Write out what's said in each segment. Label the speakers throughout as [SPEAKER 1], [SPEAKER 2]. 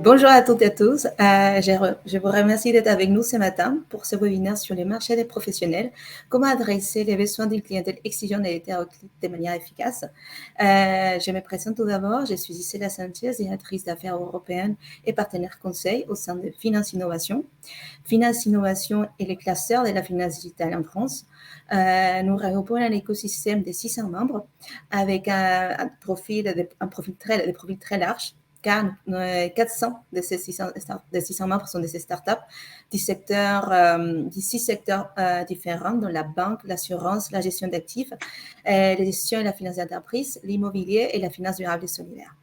[SPEAKER 1] Bonjour à toutes et à tous. Je vous remercie d'être avec nous ce matin pour ce webinaire sur les marchés des professionnels, comment adresser les besoins d'une clientèle exigeante et hétéroclite de manière efficace. Je me présente tout d'abord. Je suis Isela Sanchez, directrice d'affaires européennes et partenaire conseil au sein de Finance Innovation. Finance Innovation est le classeur de la finance digitale en France. Nous regroupons un écosystème de 600 membres avec un profil très large, car 400 de ces 600 membres sont de ces startups du secteur, 6 secteurs différents, dont la banque, l'assurance, la gestion d'actifs, la gestion et la finance d'entreprise, l'immobilier et la finance durable et solidaire.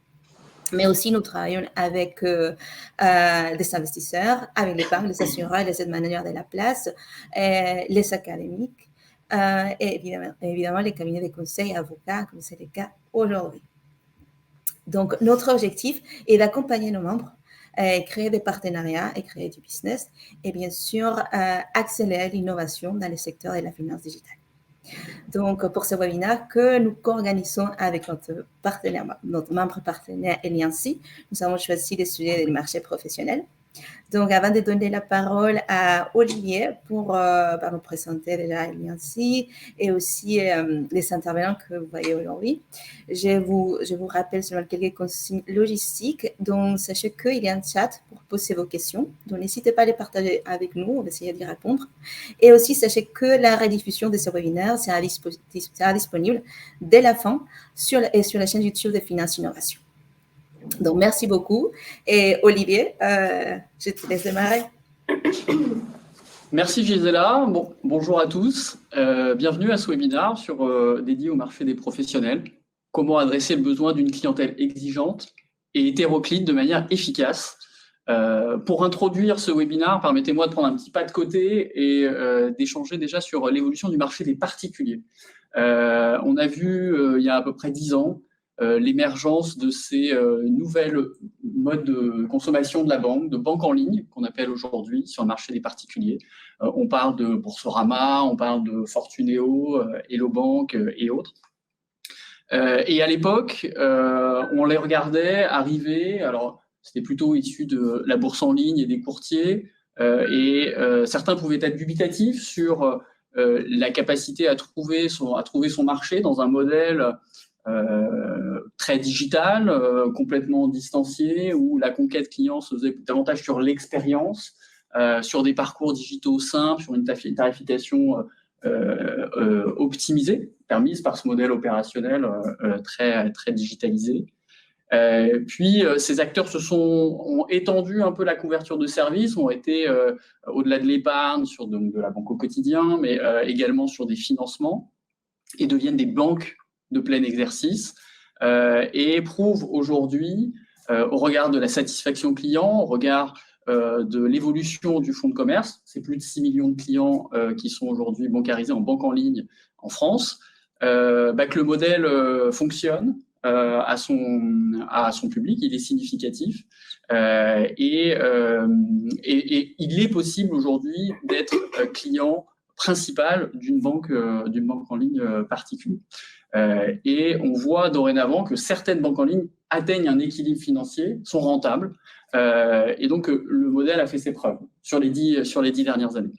[SPEAKER 1] Mais aussi, nous travaillons avec des investisseurs, avec les banques, les assureurs et les aides managers de la place, les académiques, et évidemment les cabinets de conseil et avocats, comme c'est le cas aujourd'hui. Donc, notre objectif est d'accompagner nos membres, créer des partenariats et créer du business, et bien sûr, accélérer l'innovation dans le secteur de la finance digitale. Donc, pour ce webinaire que nous co-organisons avec notre membre partenaire Eliancy, nous avons choisi le sujet des marchés professionnels. Donc, avant de donner la parole à Olivier pour nous présenter déjà Eliancy et aussi les intervenants que vous voyez aujourd'hui, je vous rappelle seulement quelques consignes logistiques. Donc, sachez qu'il y a un chat pour poser vos questions. Donc, n'hésitez pas à les partager avec nous, on va essayer d'y répondre. Et aussi, sachez que la rediffusion de ce webinaire sera disponible dès la fin sur la chaîne YouTube de Finance Innovation. Donc, merci beaucoup. Et Olivier, je te laisse démarrer.
[SPEAKER 2] Merci Gisela. Bonjour à tous. Bienvenue à ce webinaire dédié au marché des professionnels. Comment adresser le besoin d'une clientèle exigeante et hétéroclite de manière efficace. Pour introduire ce webinaire, permettez-moi de prendre un petit pas de côté et d'échanger déjà sur l'évolution du marché des particuliers. On a vu il y a à peu près 10 ans l'émergence de ces nouvelles modes de consommation de la banque, de banque en ligne, qu'on appelle aujourd'hui sur le marché des particuliers. On parle de Boursorama, on parle de Fortuneo, Hello Bank et autres. Et à l'époque, on les regardait arriver, alors c'était plutôt issu de la bourse en ligne et des courtiers, et certains pouvaient être dubitatifs sur la capacité à trouver son marché dans un modèle très digital, complètement distancié, où la conquête client se faisait davantage sur l'expérience, sur des parcours digitaux simples, sur une tarification optimisée, permise par ce modèle opérationnel très digitalisé. Puis ces acteurs ont étendu un peu la couverture de services, ont été au-delà de l'épargne, sur de la banque au quotidien, mais également sur des financements, et deviennent des banques de plein exercice, et prouvent aujourd'hui, au regard de la satisfaction client, au regard de l'évolution du fonds de commerce, c'est plus de 6 millions de clients qui sont aujourd'hui bancarisés en banque en ligne en France, que le modèle fonctionne à son public, il est significatif, et il est possible aujourd'hui d'être client principal d'une banque en ligne particulière. Et on voit dorénavant que certaines banques en ligne atteignent un équilibre financier, sont rentables, et donc le modèle a fait ses preuves sur les 10 dernières années.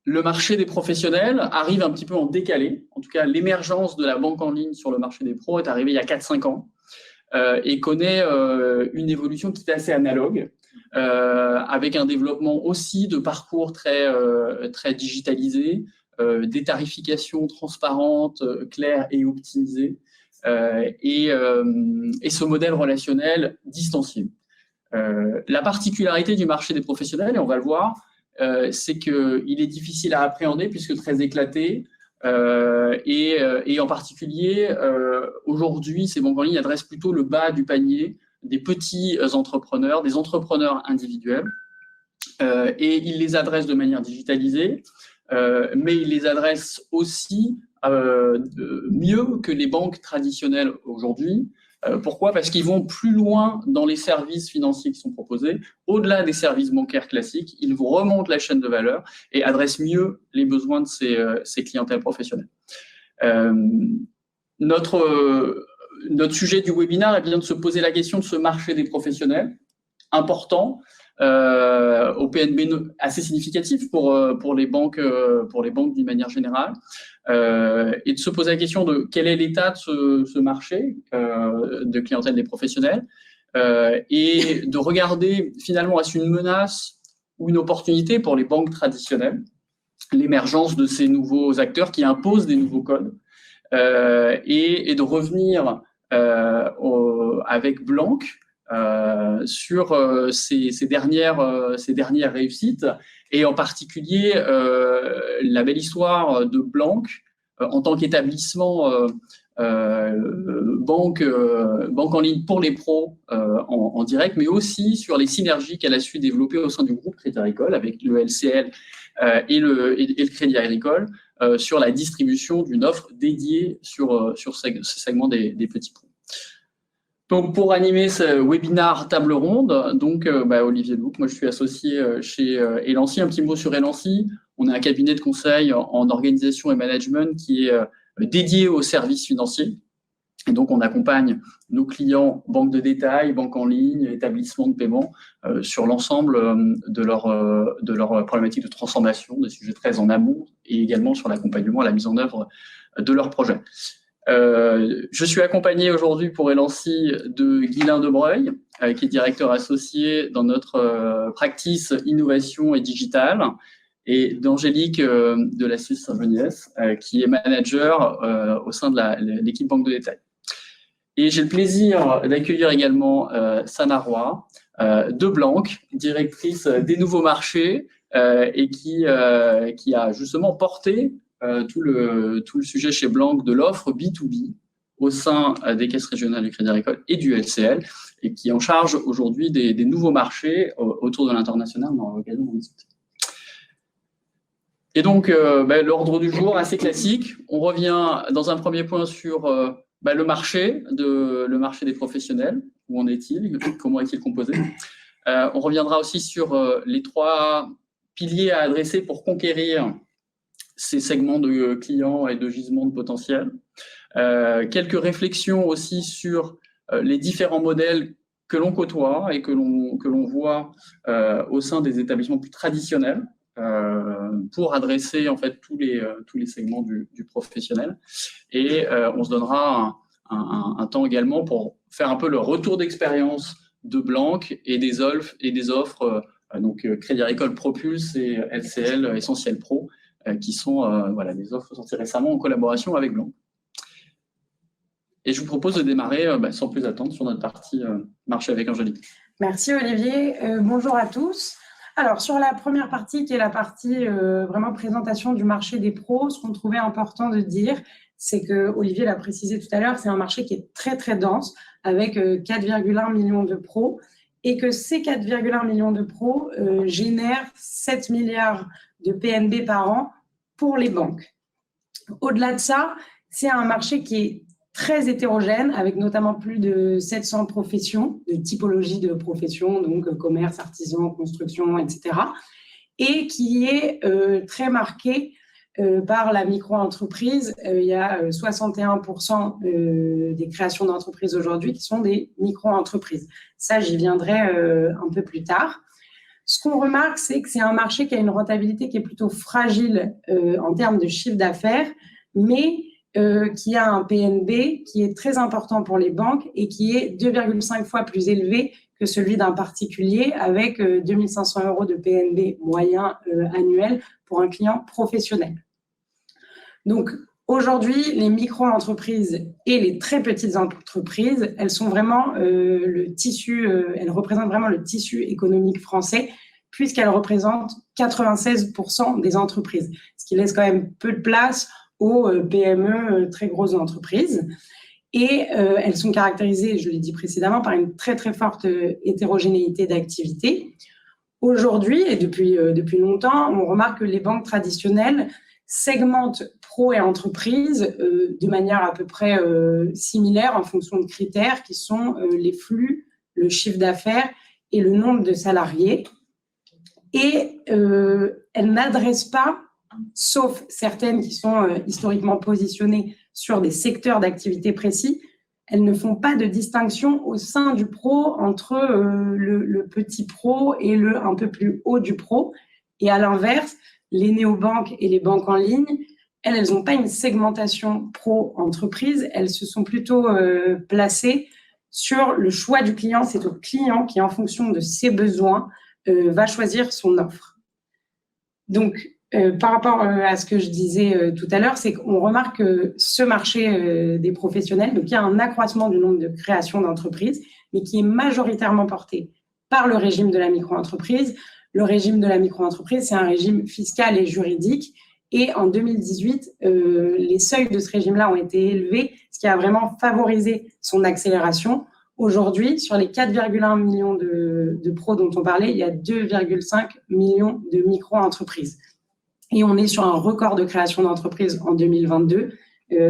[SPEAKER 2] Le marché des professionnels arrive un petit peu en décalé. En tout cas, l'émergence de la banque en ligne sur le marché des pros est arrivée il y a 4-5 ans et connaît une évolution qui est assez analogue, avec un développement aussi de parcours très digitalisés, des tarifications transparentes, claires et optimisées, et ce modèle relationnel distancié. La particularité du marché des professionnels, et on va le voir, c'est qu'il est difficile à appréhender puisque très éclaté, et en particulier, aujourd'hui, ces banques en ligne adressent plutôt le bas du panier des petits entrepreneurs, des entrepreneurs individuels, et ils les adressent de manière digitalisée, mais ils les adressent aussi mieux que les banques traditionnelles aujourd'hui. Pourquoi ? Parce qu'ils vont plus loin dans les services financiers qui sont proposés, au-delà des services bancaires classiques, ils vous remontent la chaîne de valeur et adressent mieux les besoins de ces clientèles professionnelles. Notre sujet du webinaire est bien de se poser la question de ce marché des professionnels, important, au PNB assez significatif pour les banques d'une manière générale, et de se poser la question de quel est l'état de ce marché de clientèle des professionnels, et de regarder finalement est-ce une menace ou une opportunité pour les banques traditionnelles, l'émergence de ces nouveaux acteurs qui imposent des nouveaux codes, et de revenir avec Blank sur ces dernières réussites, et en particulier la belle histoire de Blank en tant qu'établissement banque en ligne pour les pros en direct, mais aussi sur les synergies qu'elle a su développer au sein du groupe Crédit Agricole avec le LCL et le Crédit Agricole sur la distribution d'une offre dédiée sur ce segment des petits pros. Donc, pour animer ce webinaire table ronde, donc Olivier Loup, moi je suis associé chez Elancy. Un petit mot sur Elancy. On est un cabinet de conseil en organisation et management qui est dédié aux services financiers. Et donc, on accompagne nos clients, banques de détail, banques en ligne, établissements de paiement, sur l'ensemble de leur problématique de transformation, des sujets très en amont, et également sur l'accompagnement à la mise en œuvre de leurs projets. Je suis accompagné aujourd'hui pour Elancy de Guylain Debreuil, qui est directeur associé dans notre practice innovation et digital, et d'Angélique de la Suisse Saint-Geniès, qui est manager au sein de l'équipe banque de détail. Et j'ai le plaisir d'accueillir également Sana Roy de Blank, directrice des nouveaux marchés, et qui a justement porté tout le sujet chez Blank de l'offre B2B au sein des caisses régionales du Crédit Agricole et du LCL, et qui est en charge aujourd'hui des nouveaux marchés autour de l'international. On aura l'occasion d'en discuter. Et donc, l'ordre du jour assez classique. On revient dans un premier point sur le marché des professionnels. Où en est-il? Comment est-il composé? On reviendra aussi sur les 3 piliers à adresser pour conquérir ces segments de clients et de gisements de potentiel. Quelques réflexions aussi sur les différents modèles que l'on côtoie et que l'on voit au sein des établissements plus traditionnels, pour adresser en fait tous les segments du professionnel. Et on se donnera un temps également pour faire un peu le retour d'expérience de Blank et des offres donc Crédit Agricole Propulse et LCL Essentiel Pro, qui sont des offres sorties récemment en collaboration avec Blank. Et je vous propose de démarrer sans plus attendre sur notre partie marché avec Angélique.
[SPEAKER 3] Merci Olivier. Bonjour à tous. Alors, sur la première partie, qui est la partie vraiment présentation du marché des pros, ce qu'on trouvait important de dire, c'est que, Olivier l'a précisé tout à l'heure, c'est un marché qui est très, très dense, avec 4,1 millions de pros, et que ces 4,1 millions de pros génèrent 7 milliards de PNB par an pour les banques. Au-delà de ça, c'est un marché qui est très hétérogène, avec notamment plus de 700 professions, de typologies de professions, donc commerce, artisan, construction, etc. Et qui est très marqué par la micro-entreprise. Il y a 61% des créations d'entreprises aujourd'hui qui sont des micro-entreprises. Ça, j'y viendrai un peu plus tard. Ce qu'on remarque, c'est que c'est un marché qui a une rentabilité qui est plutôt fragile en termes de chiffre d'affaires, mais qui a un PNB qui est très important pour les banques et qui est 2,5 fois plus élevé que celui d'un particulier, avec 2 500 € de PNB moyen annuel pour un client professionnel. Donc, aujourd'hui, les micro-entreprises et les très petites entreprises, elles sont vraiment elles représentent vraiment le tissu économique français, puisqu'elles représentent 96% des entreprises, ce qui laisse quand même peu de place aux PME, très grosses entreprises. Et elles sont caractérisées, je l'ai dit précédemment, par une très, très forte hétérogénéité d'activité. Aujourd'hui, et depuis longtemps, on remarque que les banques traditionnelles segmentent pro et entreprises de manière à peu près similaire en fonction de critères qui sont les flux, le chiffre d'affaires et le nombre de salariés. Et elles n'adressent pas, sauf certaines qui sont historiquement positionnées sur des secteurs d'activité précis, elles ne font pas de distinction au sein du pro entre le petit pro et le un peu plus haut du pro. Et à l'inverse, les néobanques et les banques en ligne, elles n'ont pas une segmentation pro-entreprise, elles se sont plutôt placées sur le choix du client. C'est au client qui, en fonction de ses besoins, va choisir son offre. Donc, par rapport à ce que je disais tout à l'heure, c'est qu'on remarque que ce marché des professionnels, donc il y a un accroissement du nombre de créations d'entreprises, mais qui est majoritairement porté par le régime de la micro-entreprise. Le régime de la micro-entreprise, c'est un régime fiscal et juridique. Et en 2018, les seuils de ce régime-là ont été élevés, ce qui a vraiment favorisé son accélération. Aujourd'hui, sur les 4,1 millions de pros dont on parlait, il y a 2,5 millions de micro-entreprises. Et on est sur un record de création d'entreprises en 2022,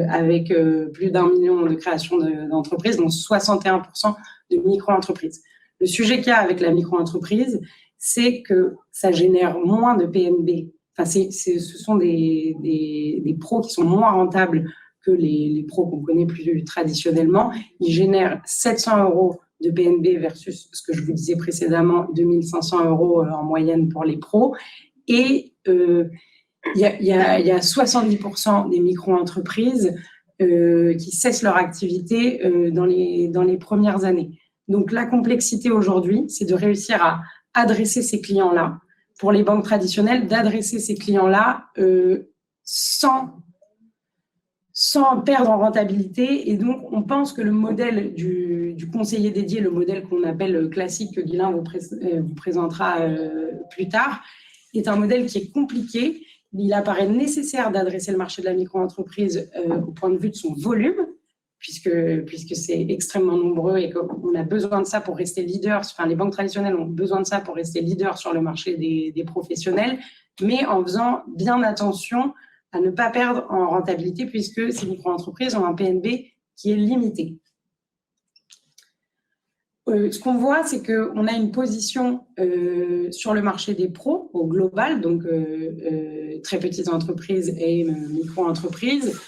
[SPEAKER 3] avec plus d'1 million de créations d'entreprises, dont 61% de micro-entreprises. Le sujet qu'il y a avec la micro-entreprise, c'est que ça génère moins de PNB. Enfin, ce sont des pros qui sont moins rentables que les pros qu'on connaît plus traditionnellement. Ils génèrent 700 € de PNB versus ce que je vous disais précédemment, 2500 € en moyenne pour les pros. Et il y a 70% des micro-entreprises qui cessent leur activité dans les premières années. Donc, la complexité aujourd'hui, c'est de réussir à adresser ces clients-là. Pour les banques traditionnelles, d'adresser ces clients-là sans perdre en rentabilité. Et donc, on pense que le modèle du conseiller dédié, le modèle qu'on appelle classique, que Guilain vous présentera plus tard, est un modèle qui est compliqué. Il apparaît nécessaire d'adresser le marché de la micro-entreprise au point de vue de son volume, puisque c'est extrêmement nombreux et qu'on a besoin de ça pour rester leader. Enfin, les banques traditionnelles ont besoin de ça pour rester leader sur le marché des professionnels, mais en faisant bien attention à ne pas perdre en rentabilité, puisque ces micro-entreprises ont un PNB qui est limité. Ce qu'on voit, c'est qu'on a une position sur le marché des pros au global, donc très petites entreprises et micro-entreprises,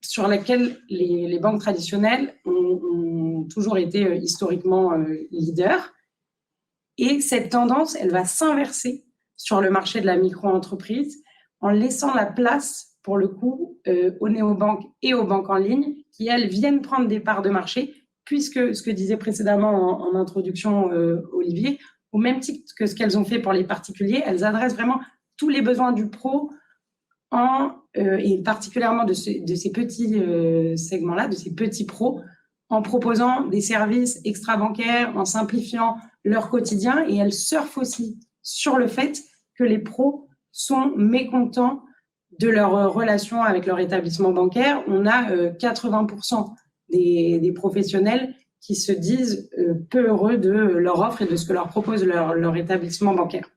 [SPEAKER 3] sur laquelle les banques traditionnelles ont toujours été historiquement leaders. Et cette tendance, elle va s'inverser sur le marché de la micro-entreprise en laissant la place, pour le coup, aux néobanques et aux banques en ligne qui, elles, viennent prendre des parts de marché, puisque ce que disait précédemment en introduction Olivier, au même titre que ce qu'elles ont fait pour les particuliers, elles adressent vraiment tous les besoins du pro et particulièrement de ces petits segments-là, de ces petits pros, en proposant des services extra-bancaires, en simplifiant leur quotidien. Et elles surfent aussi sur le fait que les pros sont mécontents de leur relation avec leur établissement bancaire. On a 80% des professionnels qui se disent peu heureux de leur offre et de ce que leur propose leur établissement bancaire.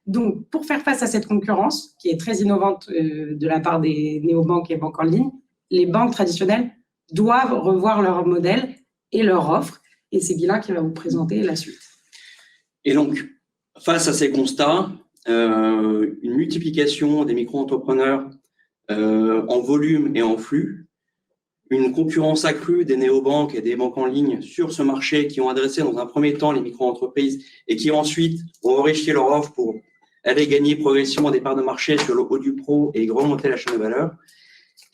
[SPEAKER 3] Donc, pour faire face à cette concurrence, qui est très innovante de la part des néobanques et banques en ligne, les banques traditionnelles doivent revoir leur modèle et leur offre. Et c'est Guilain qui va vous présenter la suite.
[SPEAKER 4] Et donc, face à ces constats, une multiplication des micro-entrepreneurs en volume et en flux, une concurrence accrue des néobanques et des banques en ligne sur ce marché qui ont adressé dans un premier temps les micro-entreprises et qui ensuite ont enrichi leur offre pour aller gagner progressivement des parts de marché sur le haut du pro et remonter la chaîne de valeur.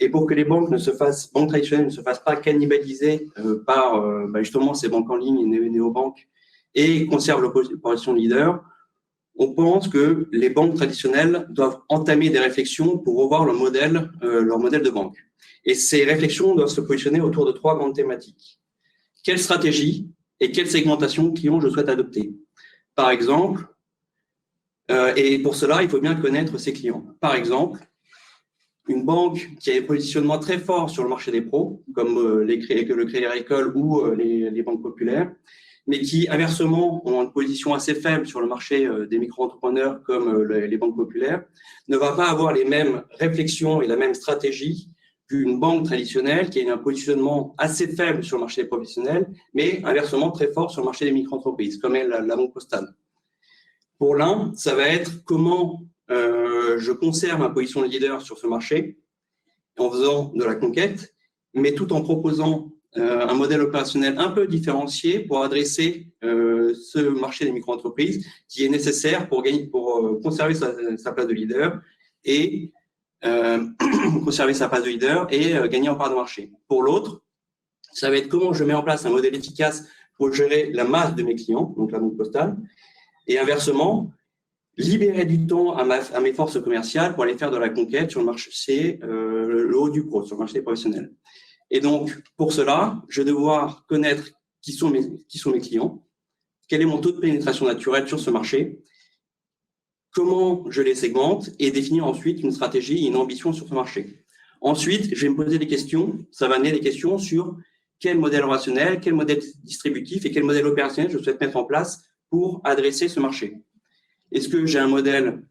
[SPEAKER 4] Et pour que les banques traditionnelles ne se fassent pas cannibaliser par justement ces banques en ligne et néobanques et conservent leur position de leader, on pense que les banques traditionnelles doivent entamer des réflexions pour revoir leur modèle de banque. Et ces réflexions doivent se positionner autour de 3 grandes thématiques. Quelle stratégie et quelle segmentation client je souhaite adopter? Par exemple, et pour cela, il faut bien connaître ses clients. Par exemple, une banque qui a un positionnement très fort sur le marché des pros, comme le Crédit Agricole ou les banques populaires, mais qui, inversement, ont une position assez faible sur le marché des micro-entrepreneurs comme les banques populaires, ne va pas avoir les mêmes réflexions et la même stratégie qu'une banque traditionnelle qui a un positionnement assez faible sur le marché des professionnels, mais inversement très fort sur le marché des micro-entreprises, comme est la Banque Postale. Pour l'un, ça va être comment je conserve ma position de leader sur ce marché en faisant de la conquête, mais tout en proposant un modèle opérationnel un peu différencié pour adresser ce marché des micro-entreprises qui est nécessaire pour conserver sa place de leader et gagner en part de marché. Pour l'autre, ça va être comment je mets en place un modèle efficace pour gérer la masse de mes clients, donc la banque postale, et inversement, libérer du temps à mes forces commerciales pour aller faire de la conquête sur le marché, le haut du pro, sur le marché professionnel. Et donc, pour cela, je vais devoir connaître qui sont mes clients, quel est mon taux de pénétration naturelle sur ce marché, comment je les segmente et définir ensuite une stratégie et une ambition sur ce marché. Ensuite, je vais me poser des questions, ça va amener des questions sur quel modèle relationnel, quel modèle distributif et quel modèle opérationnel je souhaite mettre en place pour adresser ce marché. Est-ce que j'ai un modèle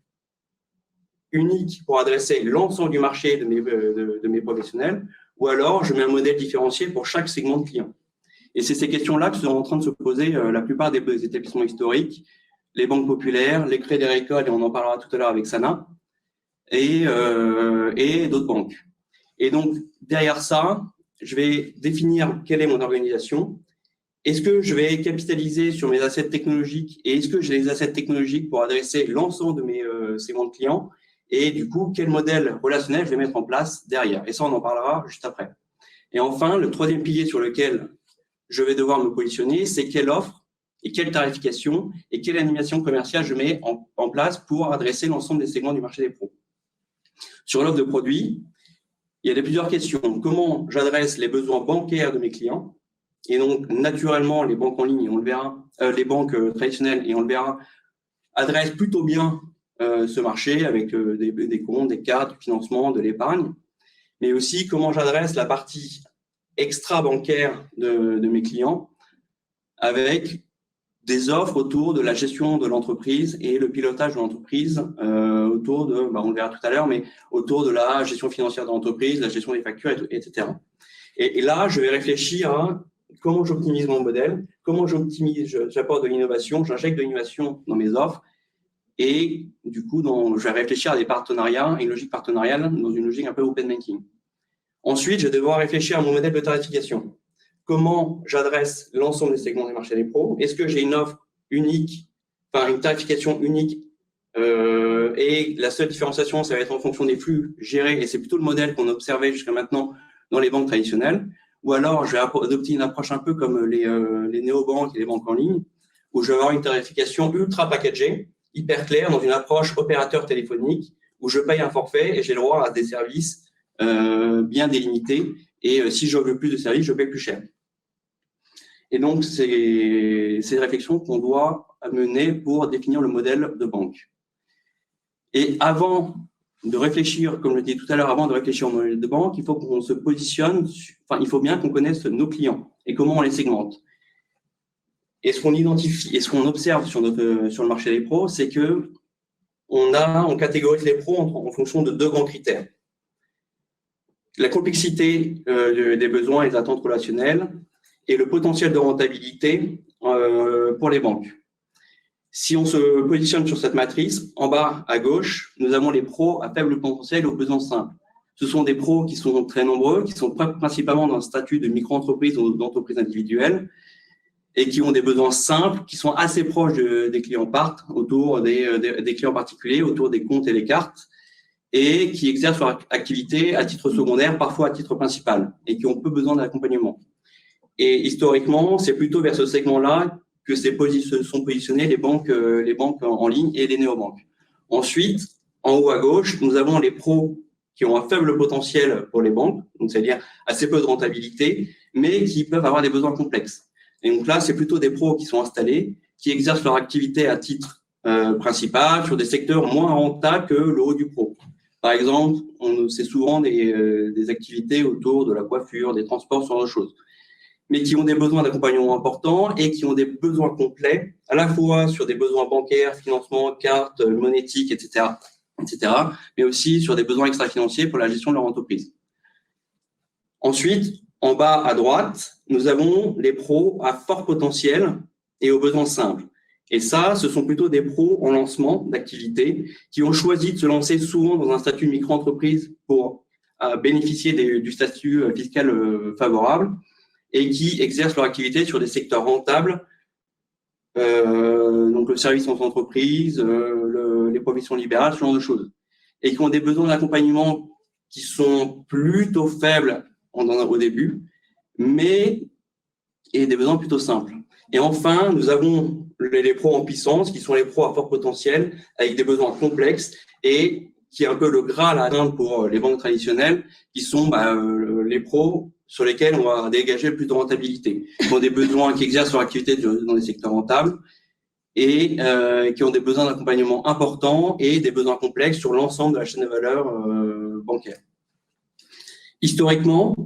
[SPEAKER 4] unique pour adresser l'ensemble du marché de mes professionnels ou alors je mets un modèle différencié pour chaque segment de clients? Et c'est ces questions-là que sont en train de se poser la plupart des établissements historiques, les banques populaires, les Crédits Agricole, et on en parlera tout à l'heure avec Sana, et d'autres banques. Et donc, derrière ça, je vais définir quelle est mon organisation. Est-ce que je vais capitaliser sur mes assets technologiques et est-ce que j'ai les assets technologiques pour adresser l'ensemble de mes segments de clients? Et du coup, quel modèle relationnel je vais mettre en place derrière? Et ça, on en parlera juste après. Et enfin, le troisième pilier sur lequel je vais devoir me positionner, c'est quelle offre et quelle tarification et quelle animation commerciale je mets en place pour adresser l'ensemble des segments du marché des pros. Sur l'offre de produits, il y a plusieurs questions. Comment j'adresse les besoins bancaires de mes clients? Et donc, naturellement, les banques en ligne, on le verra, les banques traditionnelles, et on le verra, adressent plutôt bien ce marché avec des comptes, des cartes, du financement, de l'épargne. Mais aussi, comment j'adresse la partie extra-bancaire de mes clients avec des offres autour de la gestion de l'entreprise et le pilotage de l'entreprise autour de, on le verra tout à l'heure, mais autour de la gestion financière de l'entreprise, la gestion des factures, etc. Et là, je vais réfléchir à comment j'optimise mon modèle, comment j'apporte de l'innovation, j'injecte de l'innovation dans mes offres et du coup, je vais réfléchir à des partenariats, une logique partenariale dans une logique un peu open banking. Ensuite, je vais devoir réfléchir à mon modèle de tarification. Comment j'adresse l'ensemble des segments du marché des pros? Est-ce que j'ai une offre unique, une tarification unique et la seule différenciation, ça va être en fonction des flux gérés et c'est plutôt le modèle qu'on observait jusqu'à maintenant dans les banques traditionnelles. Ou alors, je vais adopter une approche un peu comme les néobanques et les banques en ligne, où je vais avoir une tarification ultra packagée, hyper claire, dans une approche opérateur téléphonique, où je paye un forfait et j'ai le droit à des services bien délimités. Et si je veux plus de services, je paye plus cher. Et donc, c'est des réflexions qu'on doit mener pour définir le modèle de banque. Et avant de réfléchir, comme je le disais tout à l'heure, avant de réfléchir au modèle de banque, il faut qu'on se positionne, il faut bien qu'on connaisse nos clients et comment on les segmente. Et ce qu'on identifie et ce qu'on observe sur le marché des pros, c'est que on catégorise les pros en fonction de deux grands critères. La complexité des besoins et des attentes relationnelles et le potentiel de rentabilité pour les banques. Si on se positionne sur cette matrice, en bas à gauche, nous avons les pros à faible potentiel et aux besoins simples. Ce sont des pros qui sont très nombreux, qui sont principalement dans le statut de micro-entreprise ou d'entreprise individuelle et qui ont des besoins simples, qui sont assez proches des clients part, autour des clients particuliers, autour des comptes et des cartes, et qui exercent leur activité à titre secondaire, parfois à titre principal, et qui ont peu besoin d'accompagnement. Et historiquement, c'est plutôt vers ce segment-là que se sont positionnées les banques en ligne et les néobanques. Ensuite, en haut à gauche, nous avons les pros qui ont un faible potentiel pour les banques, donc c'est-à-dire assez peu de rentabilité, mais qui peuvent avoir des besoins complexes. Et donc là, c'est plutôt des pros qui sont installés, qui exercent leur activité à titre principal sur des secteurs moins rentables que le haut du pro. Par exemple, c'est souvent des activités autour de la coiffure, des transports, ce genre de choses, mais qui ont des besoins d'accompagnement importants et qui ont des besoins complets, à la fois sur des besoins bancaires, financement, cartes, monétiques, etc., mais aussi sur des besoins extra-financiers pour la gestion de leur entreprise. Ensuite, en bas à droite, nous avons les pros à fort potentiel et aux besoins simples. Et ça, ce sont plutôt des pros en lancement d'activité qui ont choisi de se lancer souvent dans un statut de micro-entreprise pour bénéficier du statut fiscal favorable et qui exercent leur activité sur des secteurs rentables, donc le service aux entreprises, les professions libérales, ce genre de choses, et qui ont des besoins d'accompagnement qui sont plutôt faibles au début, mais et des besoins plutôt simples. Et enfin, nous avons les pros en puissance, qui sont les pros à fort potentiel, avec des besoins complexes et qui est un peu le Graal à atteindre pour les banques traditionnelles, qui sont les pros sur lesquels on va dégager le plus de rentabilité, qui ont des besoins, qui exercent leur activité dans des secteurs rentables et qui ont des besoins d'accompagnement importants et des besoins complexes sur l'ensemble de la chaîne de valeur bancaire. Historiquement,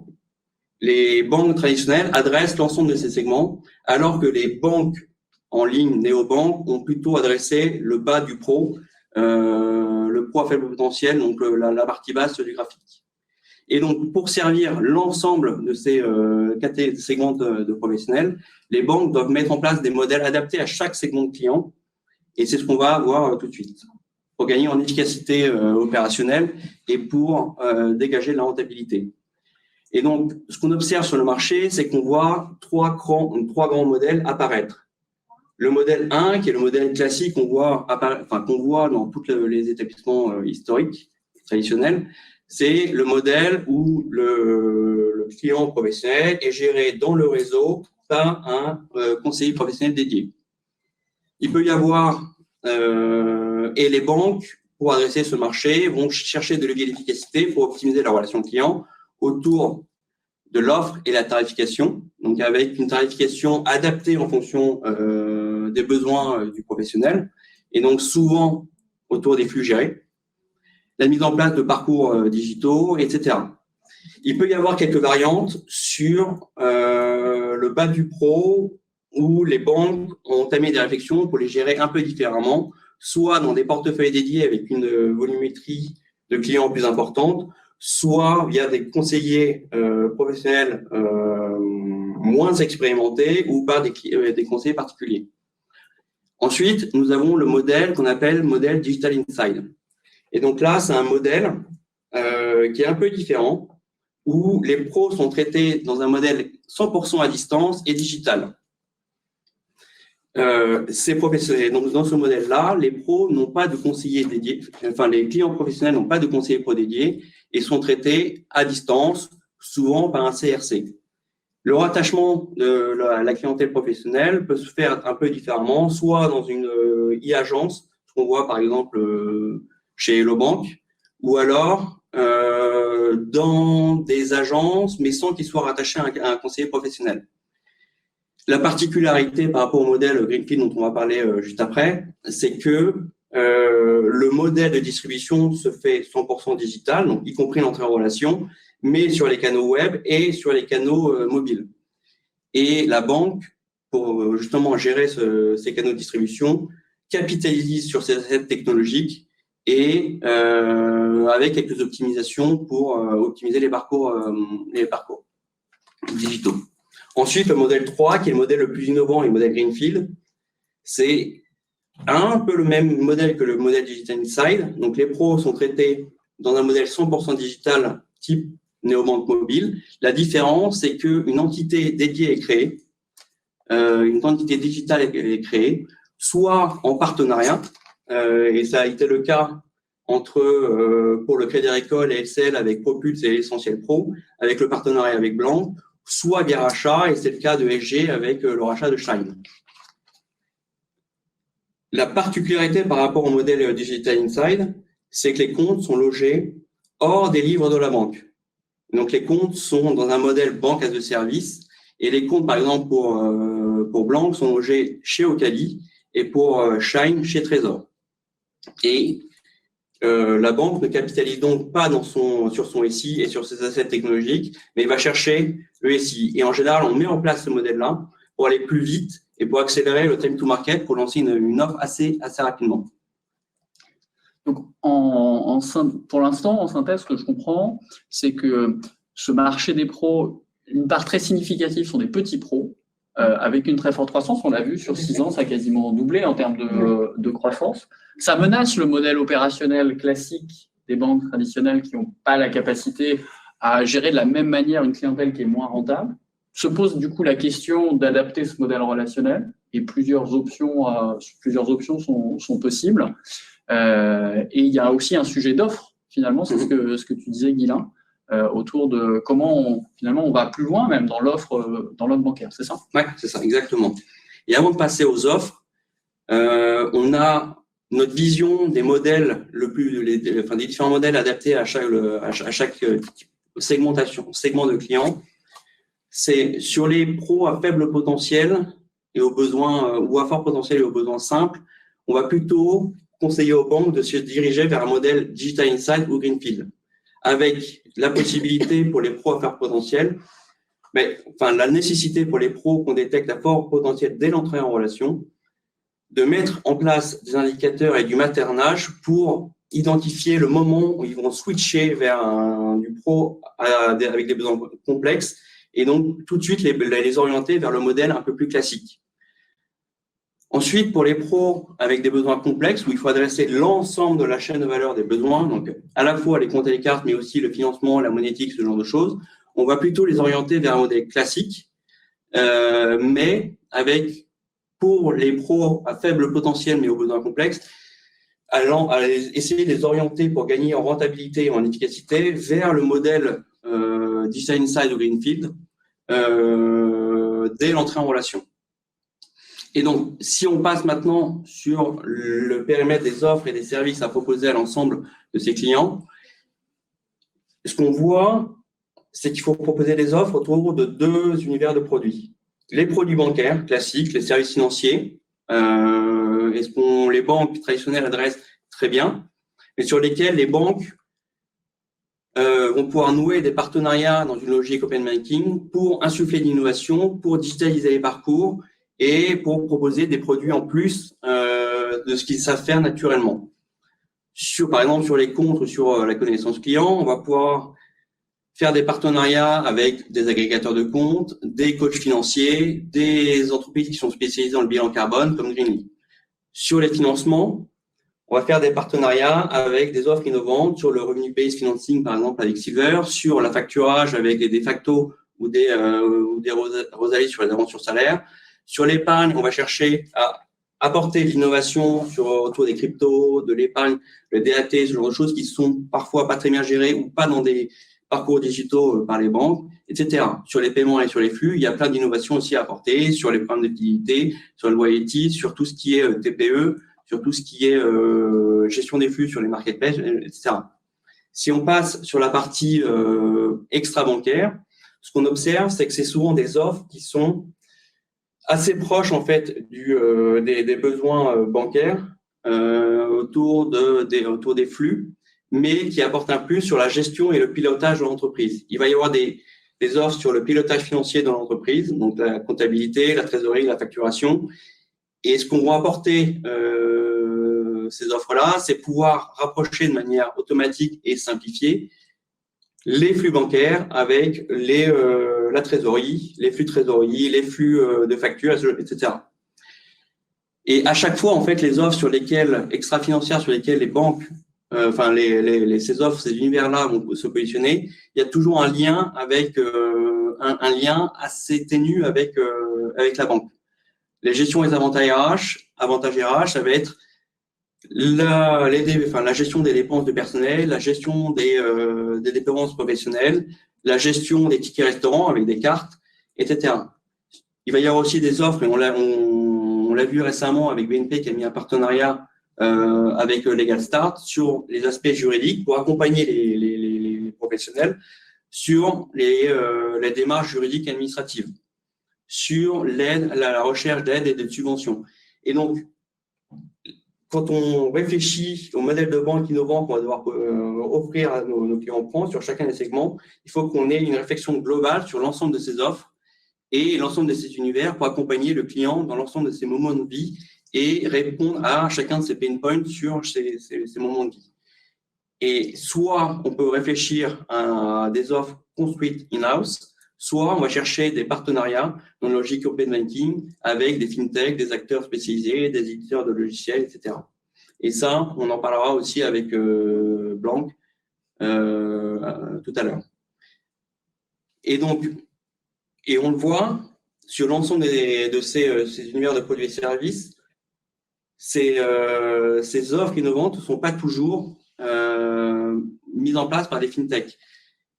[SPEAKER 4] les banques traditionnelles adressent l'ensemble de ces segments, alors que les banques en ligne, néobanques, ont plutôt adressé le bas du pro, le pro à faible potentiel, donc la partie basse du graphique. Et donc, pour servir l'ensemble de ces segments de professionnels, les banques doivent mettre en place des modèles adaptés à chaque segment de client, et c'est ce qu'on va voir tout de suite, pour gagner en efficacité opérationnelle et pour dégager de la rentabilité. Et donc, ce qu'on observe sur le marché, c'est qu'on voit trois grands modèles apparaître. Le modèle 1, qui est le modèle classique qu'on voit dans tous les établissements historiques, traditionnels, c'est le modèle où le client professionnel est géré dans le réseau par un conseiller professionnel dédié. Il peut y avoir, et les banques, pour adresser ce marché, vont chercher de leviers d'efficacité pour optimiser la relation client autour de l'offre et la tarification, donc avec une tarification adaptée en fonction des besoins du professionnel, et donc souvent autour des flux gérés, la mise en place de parcours digitaux, etc. Il peut y avoir quelques variantes sur le bas du pro, où les banques ont entamé des réflexions pour les gérer un peu différemment, soit dans des portefeuilles dédiés avec une volumétrie de clients plus importante, soit via des conseillers professionnels moins expérimentés ou par des conseillers particuliers. Ensuite, nous avons le modèle qu'on appelle modèle Digital Inside. Et donc là, c'est un modèle qui est un peu différent, où les pros sont traités dans un modèle 100% à distance et digital. Ces professionnels, donc dans ce modèle-là, les pros n'ont pas de conseillers dédiés, enfin les clients professionnels n'ont pas de conseillers pro dédiés et sont traités à distance, souvent par un CRC. Le rattachement de la clientèle professionnelle peut se faire un peu différemment, soit dans une e-agence, ce qu'on voit par exemple chez Hello Bank, ou alors dans des agences, mais sans qu'ils soient rattachés à un conseiller professionnel. La particularité par rapport au modèle Greenfield dont on va parler juste après, c'est que le modèle de distribution se fait 100% digital, donc y compris l'entrée en relation, mais sur les canaux web et sur les canaux mobiles. Et la banque, pour justement gérer ces canaux de distribution, capitalise sur ces assets technologiques et avec quelques optimisations pour optimiser les parcours digitaux. Ensuite, le modèle 3, qui est le modèle le plus innovant et le modèle Greenfield, c'est un peu le même modèle que le modèle Digital Inside. Donc, les pros sont traités dans un modèle 100% digital type néobanque mobile. La différence, c'est qu'une entité dédiée est créée, une entité digitale est créée, soit en partenariat, et ça a été le cas pour le Crédit Agricole et LCL avec Propulse et Essentiel Pro, avec le partenariat avec Blanc, soit via rachat, et c'est le cas de SG avec le rachat de Shine. La particularité par rapport au modèle Digital Inside, c'est que les comptes sont logés hors des livres de la banque. Donc, les comptes sont dans un modèle banque as a service, et les comptes, par exemple, pour Blanc, sont logés chez Ocali, et pour Shine, chez Trésor. Et la banque ne capitalise donc pas sur son SI et sur ses assets technologiques, mais va chercher le SI. Et en général, on met en place ce modèle-là pour aller plus vite et pour accélérer le time to market, pour lancer une offre assez rapidement.
[SPEAKER 2] Donc, pour l'instant, en synthèse, ce que je comprends, c'est que ce marché des pros, une part très significative sont des petits pros, avec une très forte croissance. On l'a vu, sur 6 ans, ça a quasiment doublé en termes de croissance. Ça menace le modèle opérationnel classique des banques traditionnelles qui n'ont pas la capacité à gérer de la même manière une clientèle qui est moins rentable. Se pose du coup la question d'adapter ce modèle relationnel et plusieurs options sont possibles. Et il y a aussi un sujet d'offre, finalement, c'est ce que tu disais, Guilain, autour de comment finalement on va plus loin même dans l'offre bancaire, c'est ça?
[SPEAKER 4] Oui, c'est ça, exactement. Et avant de passer aux offres, on a notre vision des modèles, des différents modèles adaptés à chaque segment de clients. C'est sur les pros à faible potentiel et aux besoins, ou à fort potentiel et aux besoins simples, on va plutôt conseiller aux banques de se diriger vers un modèle Digital Insight ou Greenfield, avec la possibilité pour les pros à fort potentiel, la nécessité pour les pros qu'on détecte à fort potentiel dès l'entrée en relation, de mettre en place des indicateurs et du maternage pour identifier le moment où ils vont switcher vers du pro avec des besoins complexes et donc tout de suite les orienter vers le modèle un peu plus classique. Ensuite, pour les pros avec des besoins complexes, où il faut adresser l'ensemble de la chaîne de valeur des besoins, donc à la fois les comptes et les cartes, mais aussi le financement, la monétique, ce genre de choses, on va plutôt les orienter vers un modèle classique, mais avec, pour les pros à faible potentiel, mais aux besoins complexes, essayer de les orienter pour gagner en rentabilité et en efficacité vers le modèle Digital Insight ou Greenfield dès l'entrée en relation. Et donc, si on passe maintenant sur le périmètre des offres et des services à proposer à l'ensemble de ces clients, ce qu'on voit, c'est qu'il faut proposer des offres autour de deux univers de produits. Les produits bancaires classiques, les services financiers, et ce qu'on les banques traditionnelles adressent très bien, mais sur lesquels les banques vont pouvoir nouer des partenariats dans une logique open banking pour insuffler de l'innovation, pour digitaliser les parcours et pour proposer des produits en plus de ce qu'ils savent faire naturellement. Par exemple, sur les comptes ou sur la connaissance client, on va pouvoir faire des partenariats avec des agrégateurs de comptes, des coachs financiers, des entreprises qui sont spécialisées dans le bilan carbone comme Greenly. Sur les financements, on va faire des partenariats avec des offres innovantes sur le revenu-based financing, par exemple avec Silver, sur la facturage avec des de facto ou des Rosalie sur les avances sur salaire. Sur l'épargne, on va chercher à apporter de l'innovation autour des cryptos, de l'épargne, le DAT, ce genre de choses qui sont parfois pas très bien gérées ou pas dans des parcours digitaux par les banques, etc. Sur les paiements et sur les flux, il y a plein d'innovations aussi à apporter sur les programmes de liquidité, sur le loyalty, sur tout ce qui est TPE, sur tout ce qui est gestion des flux sur les marketplaces, etc. Si on passe sur la partie extra-bancaire, ce qu'on observe, c'est que c'est souvent des offres qui sont assez proches en fait des besoins bancaires autour des flux, mais qui apportent un plus sur la gestion et le pilotage de l'entreprise. Il va y avoir des offres sur le pilotage financier de l'entreprise, donc la comptabilité, la trésorerie, la facturation. Et ce qu'on va apporter ces offres-là, c'est pouvoir rapprocher de manière automatique et simplifiée les flux bancaires avec la trésorerie, les flux de trésorerie, les flux de factures, etc. Et à chaque fois, en fait, les offres extra-financières sur lesquelles les banques, ces offres, ces univers-là vont se positionner, il y a toujours un lien avec un lien assez ténu avec la banque. Les gestions et les avantages RH, ça va être la gestion des dépenses de personnel, la gestion des dépenses professionnelles, la gestion des tickets restaurants avec des cartes, etc. Il va y avoir aussi des offres, et on l'a vu récemment avec BNP qui a mis un partenariat avec Legal Start sur les aspects juridiques pour accompagner les professionnels sur les démarches juridiques et administratives, sur la recherche d'aide et de subventions. Et donc, quand on réfléchit au modèle de banque innovant qu'on va devoir offrir à nos clients en France sur chacun des segments, il faut qu'on ait une réflexion globale sur l'ensemble de ces offres et l'ensemble de ces univers pour accompagner le client dans l'ensemble de ses moments de vie et répondre à chacun de ses pain points sur ces moments de vie. Et soit on peut réfléchir à des offres construites in-house, soit on va chercher des partenariats dans la logique open banking avec des fintechs, des acteurs spécialisés, des éditeurs de logiciels, etc. Et ça, on en parlera aussi avec Blanc tout à l'heure. Et donc, Et on le voit sur l'ensemble de ces univers de produits et services, ces offres innovantes ne sont pas toujours mises en place par des fintechs.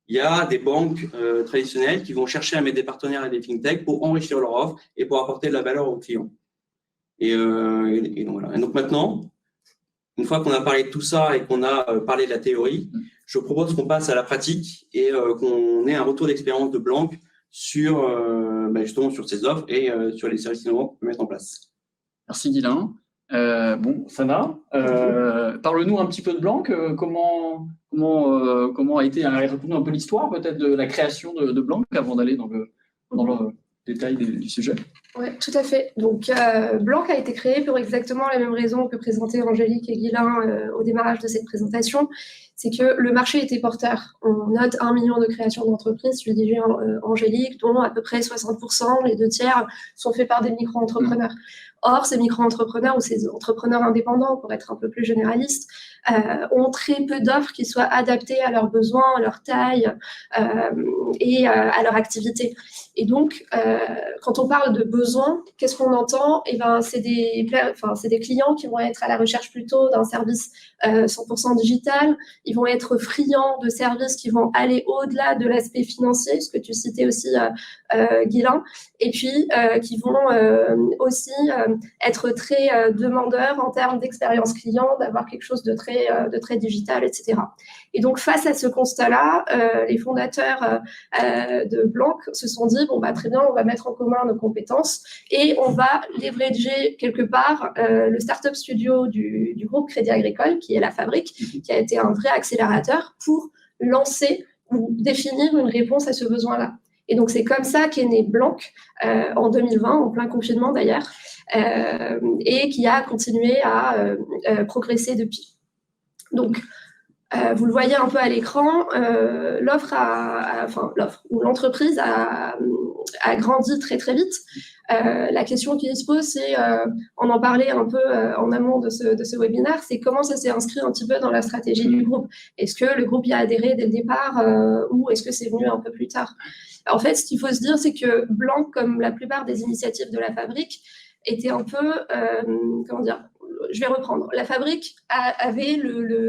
[SPEAKER 4] Il y a des banques traditionnelles qui vont chercher à mettre des partenaires à des fintechs pour enrichir leur offre et pour apporter de la valeur aux clients. Et donc, voilà. Et donc maintenant, une fois qu'on a parlé de tout ça et qu'on a parlé de la théorie, je propose qu'on passe à la pratique et qu'on ait un retour d'expérience de Blank sur, justement sur ces offres et sur les services innovants qu'on peut mettre en place.
[SPEAKER 2] Merci Guylain. Bon, Sana, parle-nous un petit peu de Blank. Comment a été raconte-nous un peu l'histoire peut-être de la création de Blank avant d'aller dans le détail du sujet.
[SPEAKER 5] Oui, tout à fait. Donc, Blank a été créé pour exactement la même raison que présentaient Angélique et Guylain au démarrage de cette présentation. C'est que le marché était porteur. On note 1 million de créations d'entreprises, suivi Angélique, dont à peu près 60%, les 2 tiers, sont faits par des micro-entrepreneurs. Or, ces micro-entrepreneurs ou ces entrepreneurs indépendants, pour être un peu plus généraliste, ont très peu d'offres qui soient adaptées à leurs besoins, à leur taille et à leur activité. Et donc, quand on parle de besoins, qu'est-ce qu'on entend? Eh ben, c'est des clients qui vont être à la recherche plutôt d'un service 100% digital. Ils vont être friands de services qui vont aller au-delà de l'aspect financier, ce que tu citais aussi, Guylain, et puis qui vont aussi être très demandeurs en termes d'expérience client, d'avoir quelque chose de très digital, etc. Et donc, face à ce constat-là, les fondateurs de Blank se sont dit, bon, bah, très bien, on va mettre en commun nos compétences et on va leverager quelque part le startup studio du groupe Crédit Agricole, qui est la Fabrique, qui a été un vrai accélérateur pour lancer ou définir une réponse à ce besoin-là. Et donc, c'est comme ça qu'est né Blank en 2020, en plein confinement d'ailleurs, et qui a continué à progresser depuis. Donc, vous le voyez un peu à l'écran, l'entreprise a grandi très très vite. La question qui se pose, c'est, on en parlait un peu en amont de ce webinaire, c'est comment ça s'est inscrit un petit peu dans la stratégie du groupe. Est-ce que le groupe y a adhéré dès le départ ou est-ce que c'est venu un peu plus tard? En fait, ce qu'il faut se dire, c'est que Blank, comme la plupart des initiatives de la Fabrique, était un peu, je vais reprendre. La Fabrique avait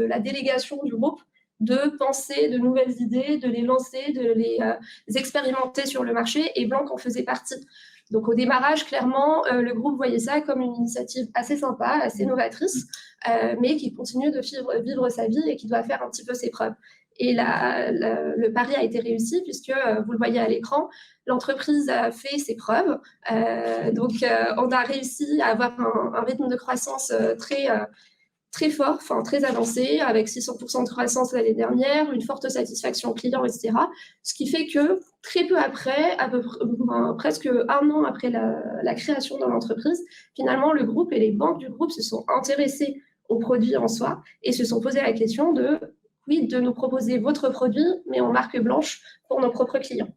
[SPEAKER 5] la délégation du groupe de penser de nouvelles idées, de les lancer, de les expérimenter sur le marché, et Blank en faisait partie. Donc au démarrage, clairement, le groupe voyait ça comme une initiative assez sympa, assez novatrice, mais qui continue de vivre sa vie et qui doit faire un petit peu ses preuves. Et le pari a été réussi puisque, vous le voyez à l'écran, l'entreprise a fait ses preuves. Donc, on a réussi à avoir un rythme de croissance très fort, très avancé, avec 600% de croissance l'année dernière, une forte satisfaction client, etc. Ce qui fait que très peu après, presque 1 an après la création de l'entreprise, finalement, le groupe et les banques du groupe se sont intéressés aux produits en soi et se sont posé la question de nous proposer votre produit, mais en marque blanche pour nos propres clients.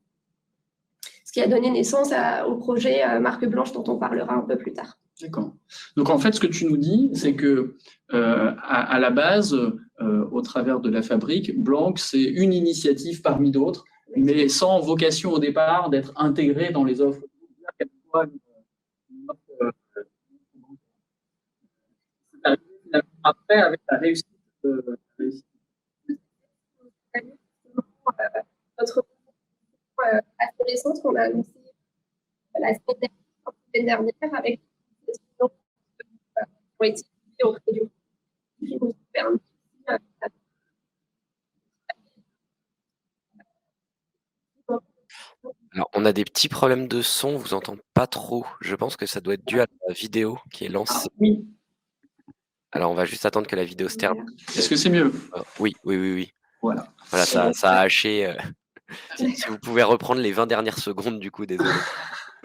[SPEAKER 5] Ce qui a donné naissance au projet marque blanche dont on parlera un peu plus tard.
[SPEAKER 2] D'accord. Donc, en fait, ce que tu nous dis, c'est que à la base, au travers de la Fabrique, Blank, c'est une initiative parmi d'autres, mais sans vocation au départ d'être intégrée dans les offres. Après, avec la réussite
[SPEAKER 5] notre assez récente qu'on a annoncé la semaine dernière avec des étudiants qui ont été auprès du groupe qui nous permettent
[SPEAKER 6] Alors, on a des petits problèmes de son, on vous entend pas trop. Je pense que ça doit être dû à la vidéo qui est lancée.
[SPEAKER 2] Oui.
[SPEAKER 6] Alors, on va juste attendre que la vidéo se termine.
[SPEAKER 2] Est-ce que c'est mieux?
[SPEAKER 6] Oui.
[SPEAKER 2] Voilà,
[SPEAKER 6] ça a haché. Si vous pouvez reprendre les 20 dernières secondes, du coup, désolé.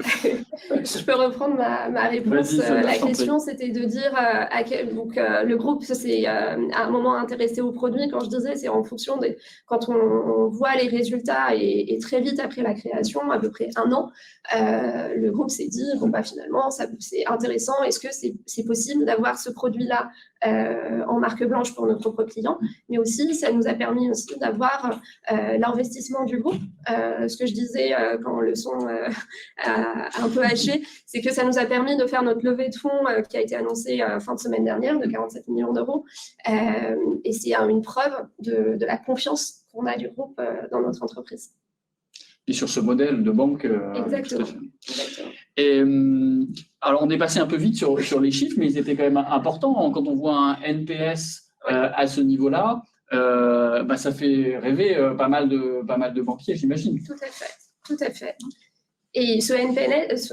[SPEAKER 5] Je peux reprendre ma réponse. La question, c'était de dire le groupe s'est à un moment intéressé au produit. Quand je disais, c'est en fonction quand on voit les résultats et très vite après la création, à peu près 1 an, le groupe s'est dit, finalement, c'est intéressant. Est-ce que c'est possible d'avoir ce produit-là en marque blanche pour nos propres clients, mais aussi ça nous a permis aussi d'avoir l'investissement du groupe. Ce que je disais quand le son a un peu haché, c'est que ça nous a permis de faire notre levée de fonds qui a été annoncée fin de semaine dernière de 47 millions d'euros. Et c'est une preuve de la confiance qu'on a du groupe dans notre entreprise.
[SPEAKER 2] Et sur ce modèle de banque.
[SPEAKER 5] Exactement.
[SPEAKER 2] Et alors, on est passé un peu vite sur les chiffres, mais ils étaient quand même importants. Quand on voit un NPS à ce niveau-là, ça fait rêver pas mal de banquiers, j'imagine.
[SPEAKER 5] Tout à fait. Et ce NPS,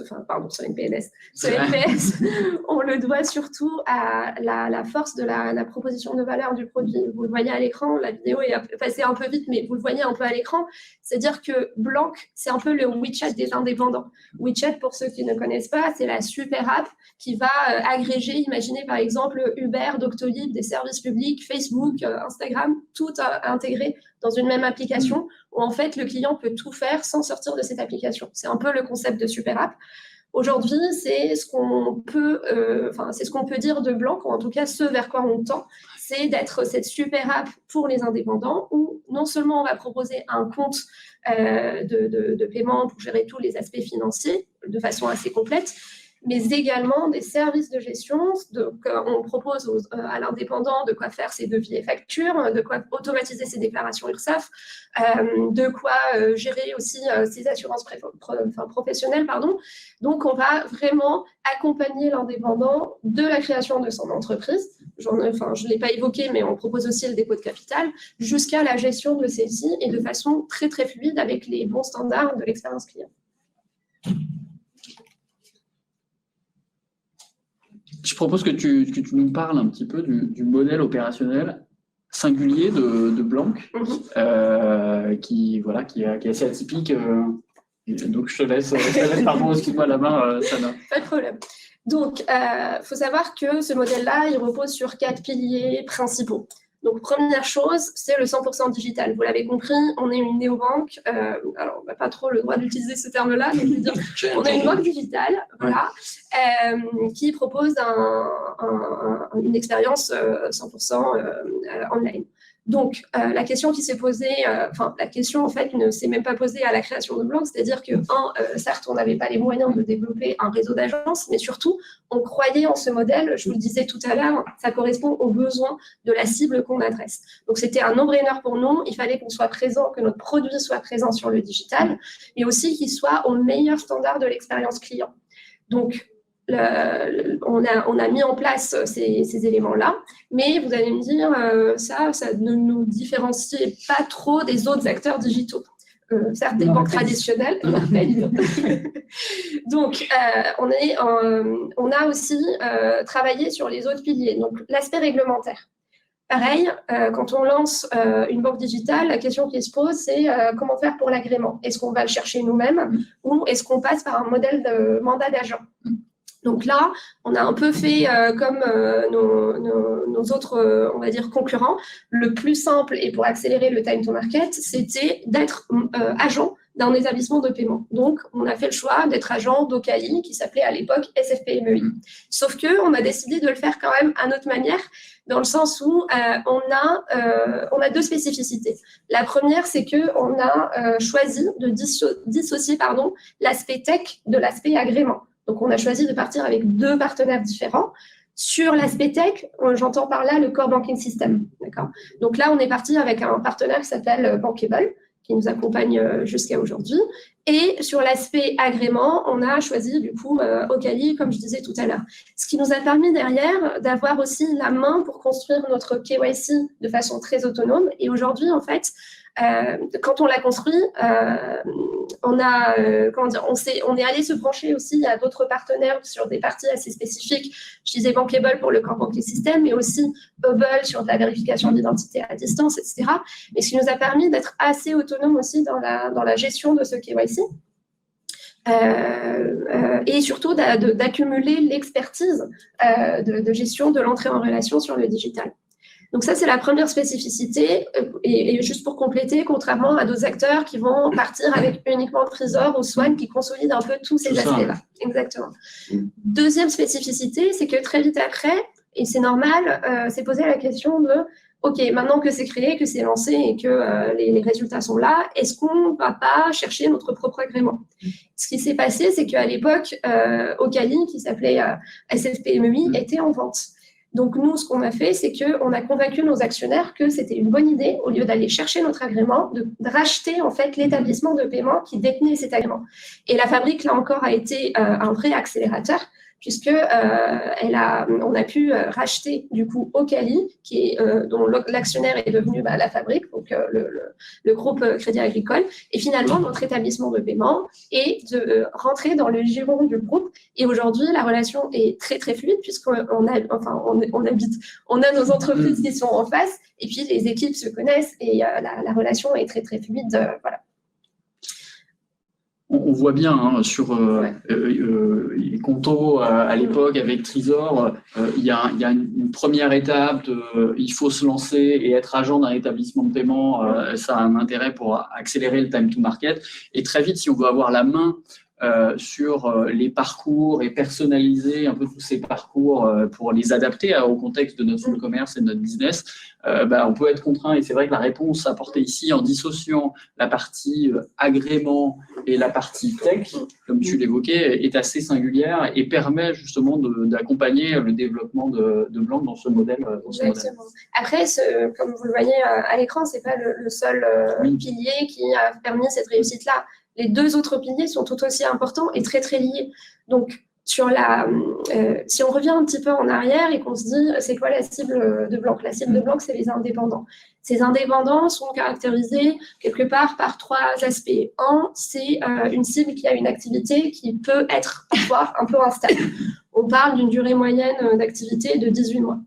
[SPEAKER 5] on le doit surtout à la force de la proposition de valeur du produit. Vous le voyez à l'écran, la vidéo est passée un peu vite, mais vous le voyez un peu à l'écran. C'est-à-dire que Blanc, c'est un peu le WeChat des indépendants. WeChat, pour ceux qui ne connaissent pas, c'est la super app qui va agréger, imaginez par exemple Uber, Doctolib, des services publics, Facebook, Instagram, tout intégré dans une même application où en fait le client peut tout faire sans sortir de cette application. C'est un peu le concept de super app. Aujourd'hui, c'est ce qu'on peut dire de Blanc, ou en tout cas ce vers quoi on tend, c'est d'être cette super app pour les indépendants où non seulement on va proposer un compte de paiement pour gérer tous les aspects financiers de façon assez complète, mais également des services de gestion. Donc, on propose à l'indépendant de quoi faire ses devis et factures, de quoi automatiser ses déclarations URSSAF, de quoi gérer aussi ses assurances professionnelles. Donc, on va vraiment accompagner l'indépendant de la création de son entreprise. Je ne l'ai pas évoqué, mais on propose aussi le dépôt de capital, jusqu'à la gestion de celle-ci et de façon très, très fluide avec les bons standards de l'expérience client.
[SPEAKER 2] Je propose que tu nous parles un petit peu du modèle opérationnel singulier de Blanc, qui est assez atypique. Donc, je te laisse pardon, excuse-moi la main, Sana.
[SPEAKER 5] Pas de problème. Donc, faut savoir que ce modèle-là, il repose sur 4 piliers principaux. Donc, première chose, c'est le 100% digital. Vous l'avez compris, on est une néobanque. Alors, on n'a pas trop le droit d'utiliser ce terme-là, mais je veux dire, on est une banque digitale, voilà, qui propose une expérience 100% online. Donc, la question qui s'est posée, la question en fait ne s'est même pas posée à la création de Blanc, c'est-à-dire que, certes, on n'avait pas les moyens de développer un réseau d'agences, mais surtout, on croyait en ce modèle, je vous le disais tout à l'heure, ça correspond aux besoins de la cible qu'on adresse. Donc, c'était un no-brainer pour nous, il fallait qu'on soit présent, que notre produit soit présent sur le digital, mais aussi qu'il soit au meilleur standard de l'expérience client. Donc, on a mis en place ces éléments-là, mais vous allez me dire, ça ne nous différencie pas trop des autres acteurs digitaux. Certes, des banques traditionnelles. Donc, on a aussi travaillé sur les autres piliers. Donc, l'aspect réglementaire. Pareil, quand on lance une banque digitale, la question qui se pose, c'est comment faire pour l'agrément? Est-ce qu'on va le chercher nous-mêmes ou est-ce qu'on passe par un modèle de mandat d'agent? Donc là, on a un peu fait comme nos autres, on va dire, concurrents. Le plus simple, et pour accélérer le time to market, c'était d'être agent d'un établissement de paiement. Donc, on a fait le choix d'être agent d'Ocali, qui s'appelait à l'époque SFPMEI. Sauf qu'on a décidé de le faire quand même à notre manière, dans le sens où on a deux spécificités. La première, c'est qu'on a choisi de dissocier l'aspect tech de l'aspect agrément. Donc, on a choisi de partir avec 2 partenaires différents. Sur l'aspect tech, j'entends par là le core banking system. D'accord. Donc là, on est parti avec un partenaire qui s'appelle Bankable, qui nous accompagne jusqu'à aujourd'hui. Et sur l'aspect agrément, on a choisi du coup Ocali, comme je disais tout à l'heure. Ce qui nous a permis derrière d'avoir aussi la main pour construire notre KYC de façon très autonome. Et aujourd'hui, en fait, quand on l'a construit, on est allé se brancher aussi à d'autres partenaires sur des parties assez spécifiques. Je disais Bankable pour le core banking system, mais aussi Hubble sur de la vérification d'identité à distance, etc. Mais ce qui nous a permis d'être assez autonome aussi dans la gestion de ce KYC. Et surtout d'accumuler l'expertise de gestion de l'entrée en relation sur le digital. Donc ça, c'est la première spécificité. Et juste pour compléter, contrairement à d'autres acteurs qui vont partir avec uniquement Trésor ou Swan, qui consolident un peu tous ces aspects-là. Exactement. Deuxième spécificité, c'est que très vite après, Et c'est normal, c'est poser la question de OK, maintenant que c'est créé, que c'est lancé et que les résultats sont là, est-ce qu'on ne va pas chercher notre propre agrément? Ce qui s'est passé, c'est qu'à l'époque, Ocali, qui s'appelait SFPMEI, était en vente. Donc, nous, ce qu'on a fait, c'est qu'on a convaincu nos actionnaires que c'était une bonne idée, au lieu d'aller chercher notre agrément, de racheter en fait l'établissement de paiement qui détenait cet agrément. Et la fabrique, là encore, a été un vrai accélérateur, puisque on a pu racheter du coup Ocali, dont l'actionnaire est devenu la fabrique, donc le groupe Crédit Agricole, et finalement notre établissement de paiement est de rentrer dans le giron du groupe. Et aujourd'hui, la relation est très très fluide, puisqu'on a nos entreprises qui sont en face, et puis les équipes se connaissent, et la relation est très très fluide. Voilà.
[SPEAKER 2] On voit bien sur les Conto à l'époque avec Trésor, il y a une première étape il faut se lancer et être agent d'un établissement de paiement, ça a un intérêt pour accélérer le time to market. Et très vite, si on veut avoir la main sur les parcours et personnaliser un peu tous ces parcours pour les adapter au contexte de notre fonds de commerce et de notre business, on peut être contraint. Et c'est vrai que la réponse apportée ici en dissociant la partie agrément et la partie tech, comme tu l'évoquais, est assez singulière et permet justement d'accompagner le développement de Blanc dans ce modèle.
[SPEAKER 5] Exactement. Après, comme vous le voyez à l'écran, ce n'est pas le seul pilier qui a permis cette réussite-là. Les deux autres piliers sont tout aussi importants et très, très liés. Donc, si on revient un petit peu en arrière et qu'on se dit, c'est quoi la cible de Blanc? La cible de Blanc, c'est les indépendants. Ces indépendants sont caractérisés quelque part par trois aspects. Un, c'est une cible qui a une activité qui peut être parfois un peu instable. On parle d'une durée moyenne d'activité de 18 mois.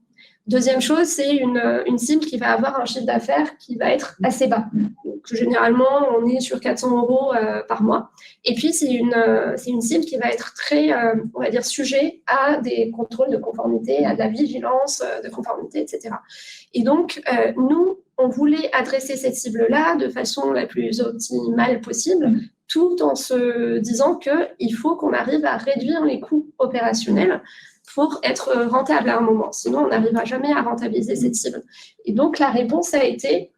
[SPEAKER 5] Deuxième chose, c'est une cible qui va avoir un chiffre d'affaires qui va être assez bas. Donc, généralement, on est sur 400 € par mois. Et puis, c'est une cible qui va être très, on va dire, sujet à des contrôles de conformité, à de la vigilance de conformité, etc. Et donc, nous, on voulait adresser cette cible-là de façon la plus optimale possible, tout en se disant qu'il faut qu'on arrive à réduire les coûts opérationnels pour être rentable à un moment. Sinon, on n'arrivera jamais à rentabiliser cette cible. Et donc, la réponse a été,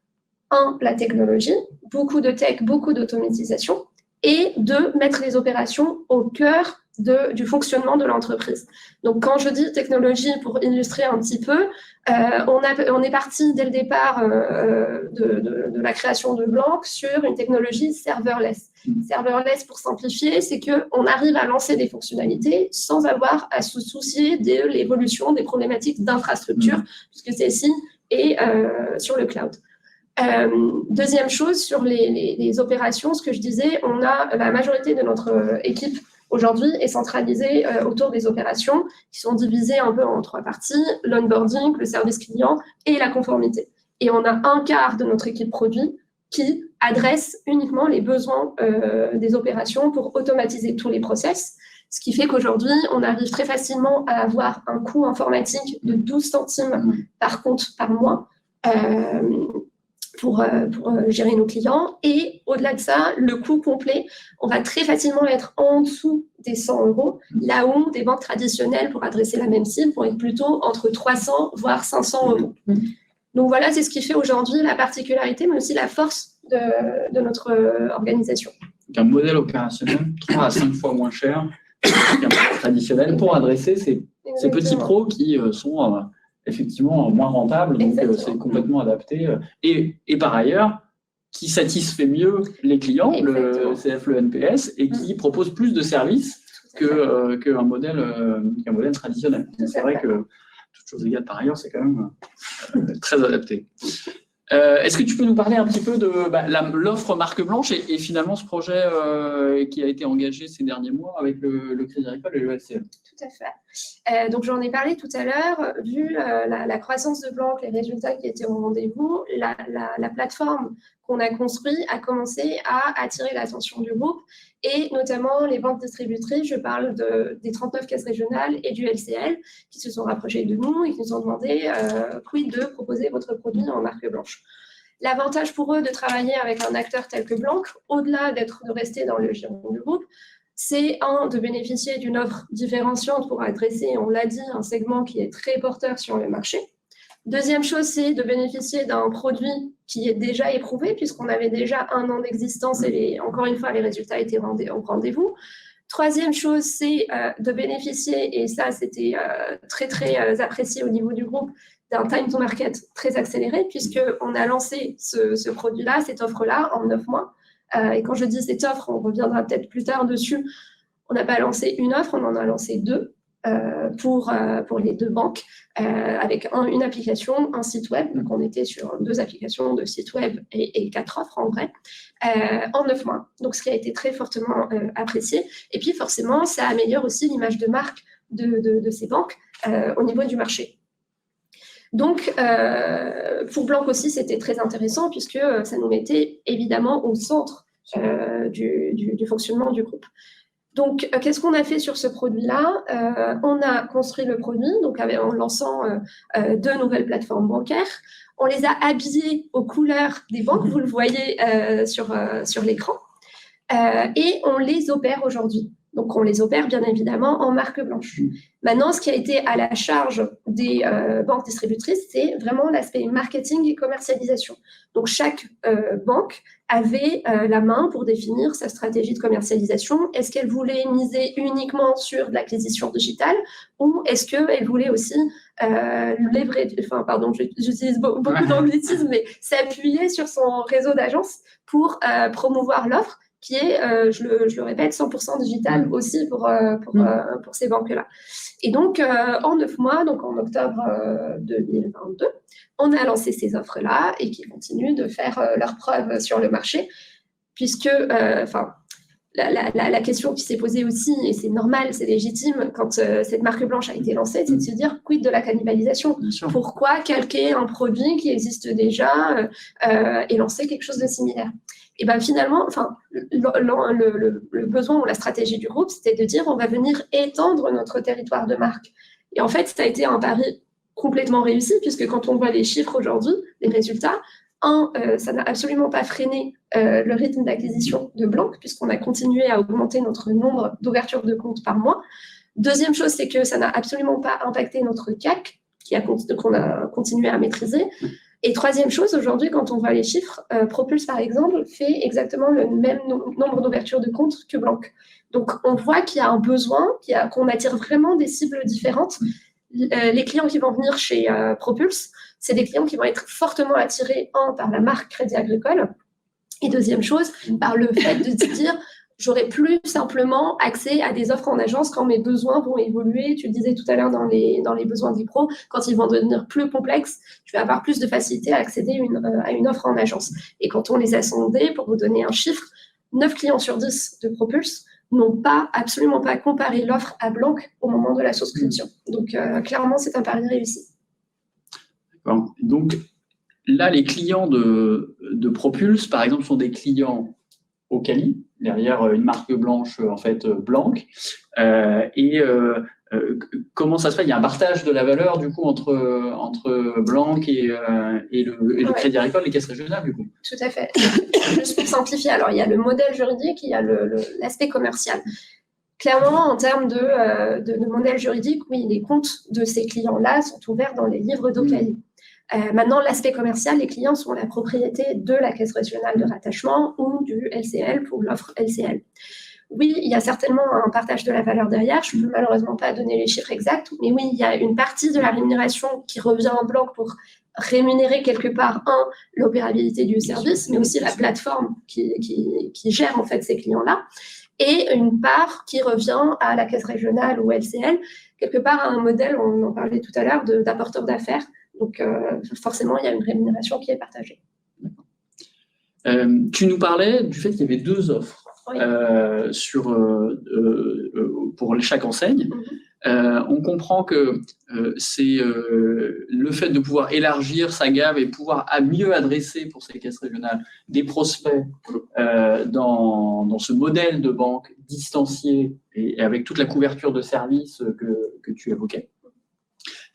[SPEAKER 5] 1, la technologie, beaucoup de tech, beaucoup d'automatisation, et 2, mettre les opérations au cœur du fonctionnement de l'entreprise. Donc, quand je dis technologie, pour illustrer un petit peu, on est parti dès le départ de la création de Blanc sur une technologie serverless. Serverless, pour simplifier, c'est qu'on arrive à lancer des fonctionnalités sans avoir à se soucier de l'évolution des problématiques d'infrastructure, puisque celle-ci est sur le cloud. Deuxième chose, sur les opérations, ce que je disais, on a la majorité de notre équipe aujourd'hui est centralisée autour des opérations qui sont divisées un peu en 3 parties, l'onboarding, le service client et la conformité. Et on a un quart de notre équipe produit qui adresse uniquement les besoins des opérations pour automatiser tous les process, ce qui fait qu'aujourd'hui, on arrive très facilement à avoir un coût informatique de 12 centimes par compte par mois pour gérer nos clients. Et au-delà de ça, le coût complet, on va très facilement être en dessous des 100 €, là où des banques traditionnelles, pour adresser la même cible, vont être plutôt entre 300 voire 500 €. Donc voilà, c'est ce qui fait aujourd'hui la particularité, mais aussi la force de notre organisation.
[SPEAKER 2] Donc un modèle opérationnel 3 à 5 fois moins cher qu'un modèle traditionnel pour adresser ces petits pros qui sont effectivement moins rentables, donc c'est complètement adapté. Et par ailleurs, qui satisfait mieux les clients, le CF, le NPS, et qui propose plus de services qu'un modèle traditionnel. C'est vrai que, toutes choses égales par ailleurs, c'est quand même très adapté. Est-ce que tu peux nous parler un petit peu de l'offre marque blanche et finalement ce projet qui a été engagé ces derniers mois avec le Crédit Agricole et le LCL?
[SPEAKER 5] Tout à fait. Donc j'en ai parlé tout à l'heure. Vu la croissance de Blanc, les résultats qui étaient au rendez-vous, la plateforme qu'on a construite a commencé à attirer l'attention du groupe et notamment les banques distributrices. Je parle des 39 caisses régionales et du LCL qui se sont rapprochés de nous et qui nous ont demandé quid de proposer votre produit en marque blanche. L'avantage pour eux de travailler avec un acteur tel que Blanc, au-delà de rester dans le giron du groupe, c'est de bénéficier d'une offre différenciante pour adresser, on l'a dit, un segment qui est très porteur sur le marché. Deuxième chose, c'est de bénéficier d'un produit qui est déjà éprouvé, puisqu'on avait déjà 1 an d'existence et encore une fois, les résultats étaient au rendez-vous. Troisième chose, c'est de bénéficier, et ça, c'était très, très apprécié au niveau du groupe, d'un time to market très accéléré, puisqu'on a lancé ce produit-là, cette offre-là, en 9 mois. Et quand je dis cette offre, on reviendra peut-être plus tard dessus. On n'a pas lancé une offre, on en a lancé 2 pour les 2 banques, avec une application, un site web. Donc, on était sur 2 applications de site web et 4 offres en vrai, en 9 mois. Donc, ce qui a été très fortement apprécié. Et puis, forcément, ça améliore aussi l'image de marque de ces banques au niveau du marché. Donc, pour Blank aussi, c'était très intéressant puisque ça nous mettait évidemment au centre du fonctionnement du groupe. Donc, qu'est-ce qu'on a fait sur ce produit-là? On a construit le produit donc en lançant 2 nouvelles plateformes bancaires. On les a habillées aux couleurs des banques, vous le voyez sur l'écran, et on les opère aujourd'hui. Donc, on les opère bien évidemment en marque blanche. Maintenant, ce qui a été à la charge des banques distributrices, c'est vraiment l'aspect marketing et commercialisation. Donc, chaque banque avait la main pour définir sa stratégie de commercialisation. Est-ce qu'elle voulait miser uniquement sur de l'acquisition digitale ou est-ce qu'elle voulait aussi j'utilise beaucoup d'anglicisme, mais s'appuyer sur son réseau d'agences pour promouvoir l'offre qui est, je le répète, 100% digital aussi pour ces banques-là. Et donc, en 9 mois, donc en octobre 2022, on a lancé ces offres-là et qui continuent de faire leurs preuves sur le marché, puisque, la question qui s'est posée aussi, et c'est normal, c'est légitime, quand cette marque blanche a été lancée, c'est de se dire, quid de la cannibalisation? Pourquoi calquer un produit qui existe déjà et lancer quelque chose de similaire? Et bien finalement, le besoin ou la stratégie du groupe, c'était de dire on va venir étendre notre territoire de marque. Et en fait, ça a été un pari complètement réussi, puisque quand on voit les chiffres aujourd'hui, les résultats, ça n'a absolument pas freiné le rythme d'acquisition de Blank, puisqu'on a continué à augmenter notre nombre d'ouvertures de comptes par mois. Deuxième chose, c'est que ça n'a absolument pas impacté notre CAC, qu'on a continué à maîtriser. Et troisième chose, aujourd'hui, quand on voit les chiffres, Propulse, par exemple, fait exactement le même nombre d'ouvertures de comptes que Blank. Donc, on voit qu'il y a un besoin, qu'on attire vraiment des cibles différentes. Les clients qui vont venir chez Propulse, c'est des clients qui vont être fortement attirés, par la marque Crédit Agricole, et deuxième chose, par le fait de se dire j'aurai plus simplement accès à des offres en agence quand mes besoins vont évoluer. Tu le disais tout à l'heure dans les besoins des pros, quand ils vont devenir plus complexes, je vais avoir plus de facilité à accéder à une offre en agence. Et quand on les a sondés, pour vous donner un chiffre, 9 clients sur 10 de Propulse n'ont absolument pas comparé l'offre à Blank au moment de la souscription. Donc, clairement, c'est un pari réussi.
[SPEAKER 2] D'accord. Donc, là, les clients de Propulse, par exemple, sont des clients au Cali, derrière une marque blanche, en fait, Blank. Comment ça se fait? Il y a un partage de la valeur, du coup, entre Blank et le Crédit Agricole, les caisses régionales, du coup.
[SPEAKER 5] Tout à fait. Juste pour simplifier, alors, il y a le modèle juridique, il y a l'aspect commercial. Clairement, en termes de modèle juridique, oui, les comptes de ces clients-là sont ouverts dans les livres d'Ocali. Maintenant, l'aspect commercial, les clients sont la propriété de la caisse régionale de rattachement ou du LCL pour l'offre LCL. Oui, il y a certainement un partage de la valeur derrière. Je ne peux malheureusement pas donner les chiffres exacts, mais oui, il y a une partie de la rémunération qui revient en Blank pour rémunérer quelque part, l'opérabilité du service, mais aussi la plateforme qui gère en fait ces clients-là, et une part qui revient à la caisse régionale ou LCL, quelque part à un modèle, on en parlait tout à l'heure, d'apporteur d'affaires. Donc, forcément, il y a une rémunération qui est partagée.
[SPEAKER 2] Tu nous parlais du fait qu'il y avait 2 offres pour chaque enseigne. On comprend que c'est le fait de pouvoir élargir sa gamme et pouvoir mieux adresser pour ces caisses régionales des prospects dans ce modèle de banque distancié et avec toute la couverture de services que tu évoquais.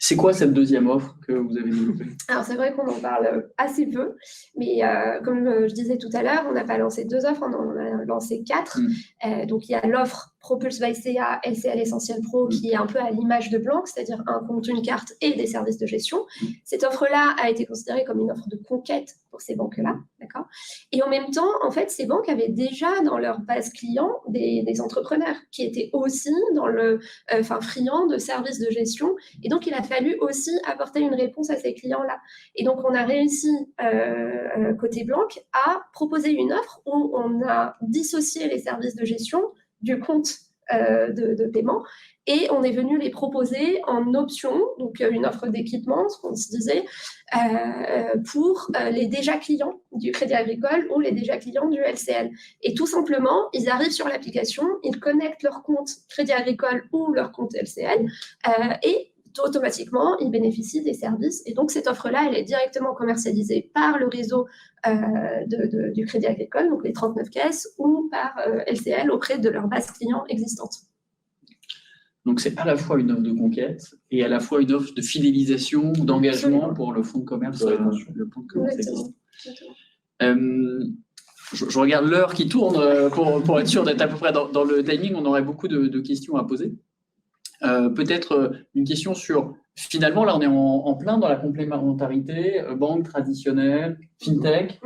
[SPEAKER 2] C'est quoi cette deuxième offre que vous avez développée?
[SPEAKER 5] Alors, c'est vrai qu'on en parle assez peu, mais comme je disais tout à l'heure, on n'a pas lancé 2 offres, on en a lancé 4. Donc, il y a l'offre Propulse by CA LCL Essentiel Pro qui est un peu à l'image de Blank, c'est-à-dire un compte, une carte et des services de gestion. Cette offre-là a été considérée comme une offre de conquête pour ces banques-là, d'accord? Et en même temps, en fait, ces banques avaient déjà dans leur base client des entrepreneurs qui étaient aussi dans le, friands de services de gestion. Et donc, il a fallu aussi apporter une réponse à ces clients-là. Et donc, on a réussi, côté Blank, à proposer une offre où on a dissocié les services de gestion du compte de paiement et on est venu les proposer en option, donc une offre d'équipement, ce qu'on se disait, pour les déjà clients du Crédit Agricole ou les déjà clients du LCL. Et tout simplement, ils arrivent sur l'application, ils connectent leur compte Crédit Agricole ou leur compte LCL et automatiquement, ils bénéficient des services. Et donc, cette offre-là, elle est directement commercialisée par le réseau du Crédit Agricole, donc les 39 caisses, ou par LCL auprès de leur base client existante.
[SPEAKER 2] Donc, c'est à la fois une offre de conquête et à la fois une offre de fidélisation, d'engagement pour le fonds de commerce, existant. Je regarde l'heure qui tourne pour être sûr d'être à peu près dans le timing. On aurait beaucoup de questions à poser. Peut-être une question sur, finalement, là on est en plein dans la complémentarité, banque traditionnelle, fintech.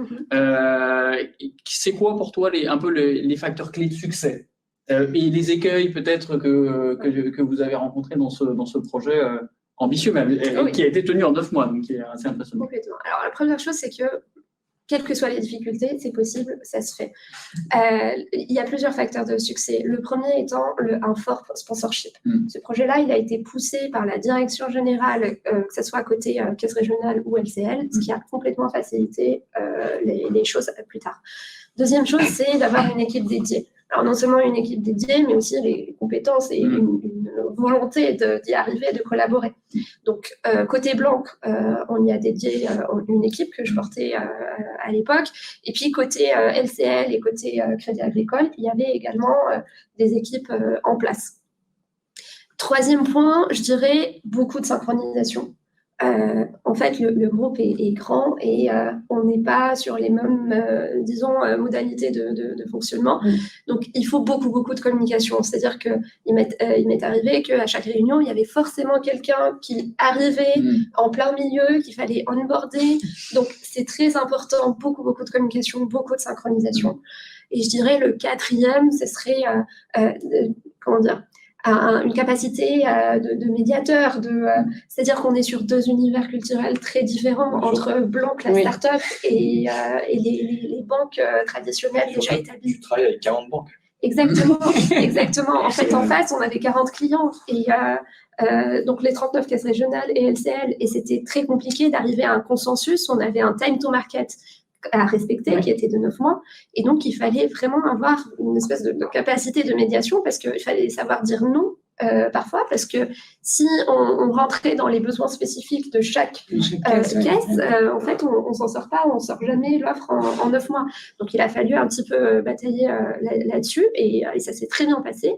[SPEAKER 2] C'est quoi pour toi un peu les facteurs clés de succès et les écueils peut-être que vous avez rencontrés dans ce projet ambitieux, mais qui a été tenu en 9 mois, donc qui est assez impressionnant.
[SPEAKER 5] Complètement. Alors la première chose, c'est que quelles que soient les difficultés, c'est possible, ça se fait. Il y a plusieurs facteurs de succès. Le premier étant un fort sponsorship. Ce projet-là, il a été poussé par la direction générale, que ce soit côté caisse régionale ou LCL, ce qui a complètement facilité les choses plus tard. Deuxième chose, c'est d'avoir une équipe dédiée. Alors non seulement une équipe dédiée, mais aussi les compétences et une volonté d'y arriver, de collaborer. Donc, côté Blank, on y a dédié une équipe que je portais à l'époque. Et puis, côté LCL et côté Crédit Agricole, il y avait également des équipes en place. Troisième point, je dirais beaucoup de synchronisation. En fait, le groupe est grand et on n'est pas sur les mêmes, modalités de fonctionnement. Donc, il faut beaucoup de communication. C'est-à-dire qu'il m'est arrivé qu'à chaque réunion, il y avait forcément quelqu'un qui arrivait en plein milieu, qu'il fallait onboarder. Donc, c'est très important, beaucoup de communication, beaucoup de synchronisation. Et je dirais le quatrième, ce serait, une capacité de médiateur, c'est-à-dire qu'on est sur 2 univers culturels très différents entre Blank, la start-up, et les banques traditionnelles déjà établies.
[SPEAKER 4] Tu travailles avec 40 banques.
[SPEAKER 5] Exactement. En fait, en face, on avait 40 clients et donc les 39 caisses régionales et LCL, et c'était très compliqué d'arriver à un consensus. On avait un time to market à respecter, qui était de 9 mois. Et donc, il fallait vraiment avoir une espèce de capacité de médiation parce qu'il fallait savoir dire non parfois, parce que si on rentrait dans les besoins spécifiques de chaque caisse, en fait, on ne s'en sort pas, on ne sort jamais l'offre en 9 mois. Donc, il a fallu un petit peu batailler là-dessus et ça s'est très bien passé.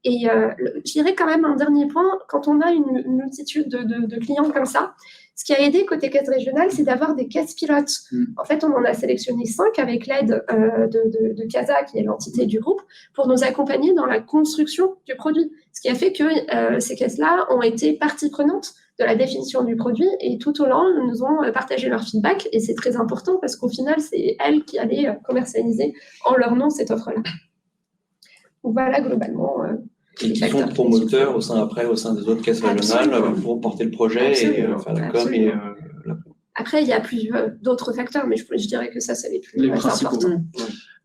[SPEAKER 5] Et je dirais quand même un dernier point, quand on a une multitude de clients comme ça, ce qui a aidé côté caisse régionale, c'est d'avoir des caisses pilotes. En fait, on en a sélectionné 5 avec l'aide de CASA, qui est l'entité du groupe, pour nous accompagner dans la construction du produit. Ce qui a fait que ces caisses-là ont été partie prenante de la définition du produit et tout au long, nous ont partagé leur feedback. Et c'est très important parce qu'au final, c'est elles qui allaient commercialiser en leur nom cette offre-là. Donc voilà, globalement...
[SPEAKER 4] Et qui sont promoteurs au sein des autres caisses régionales pour porter le projet et faire la com.
[SPEAKER 5] Après, il y a d'autres facteurs, mais je dirais que ça, c'est les plus
[SPEAKER 2] principaux.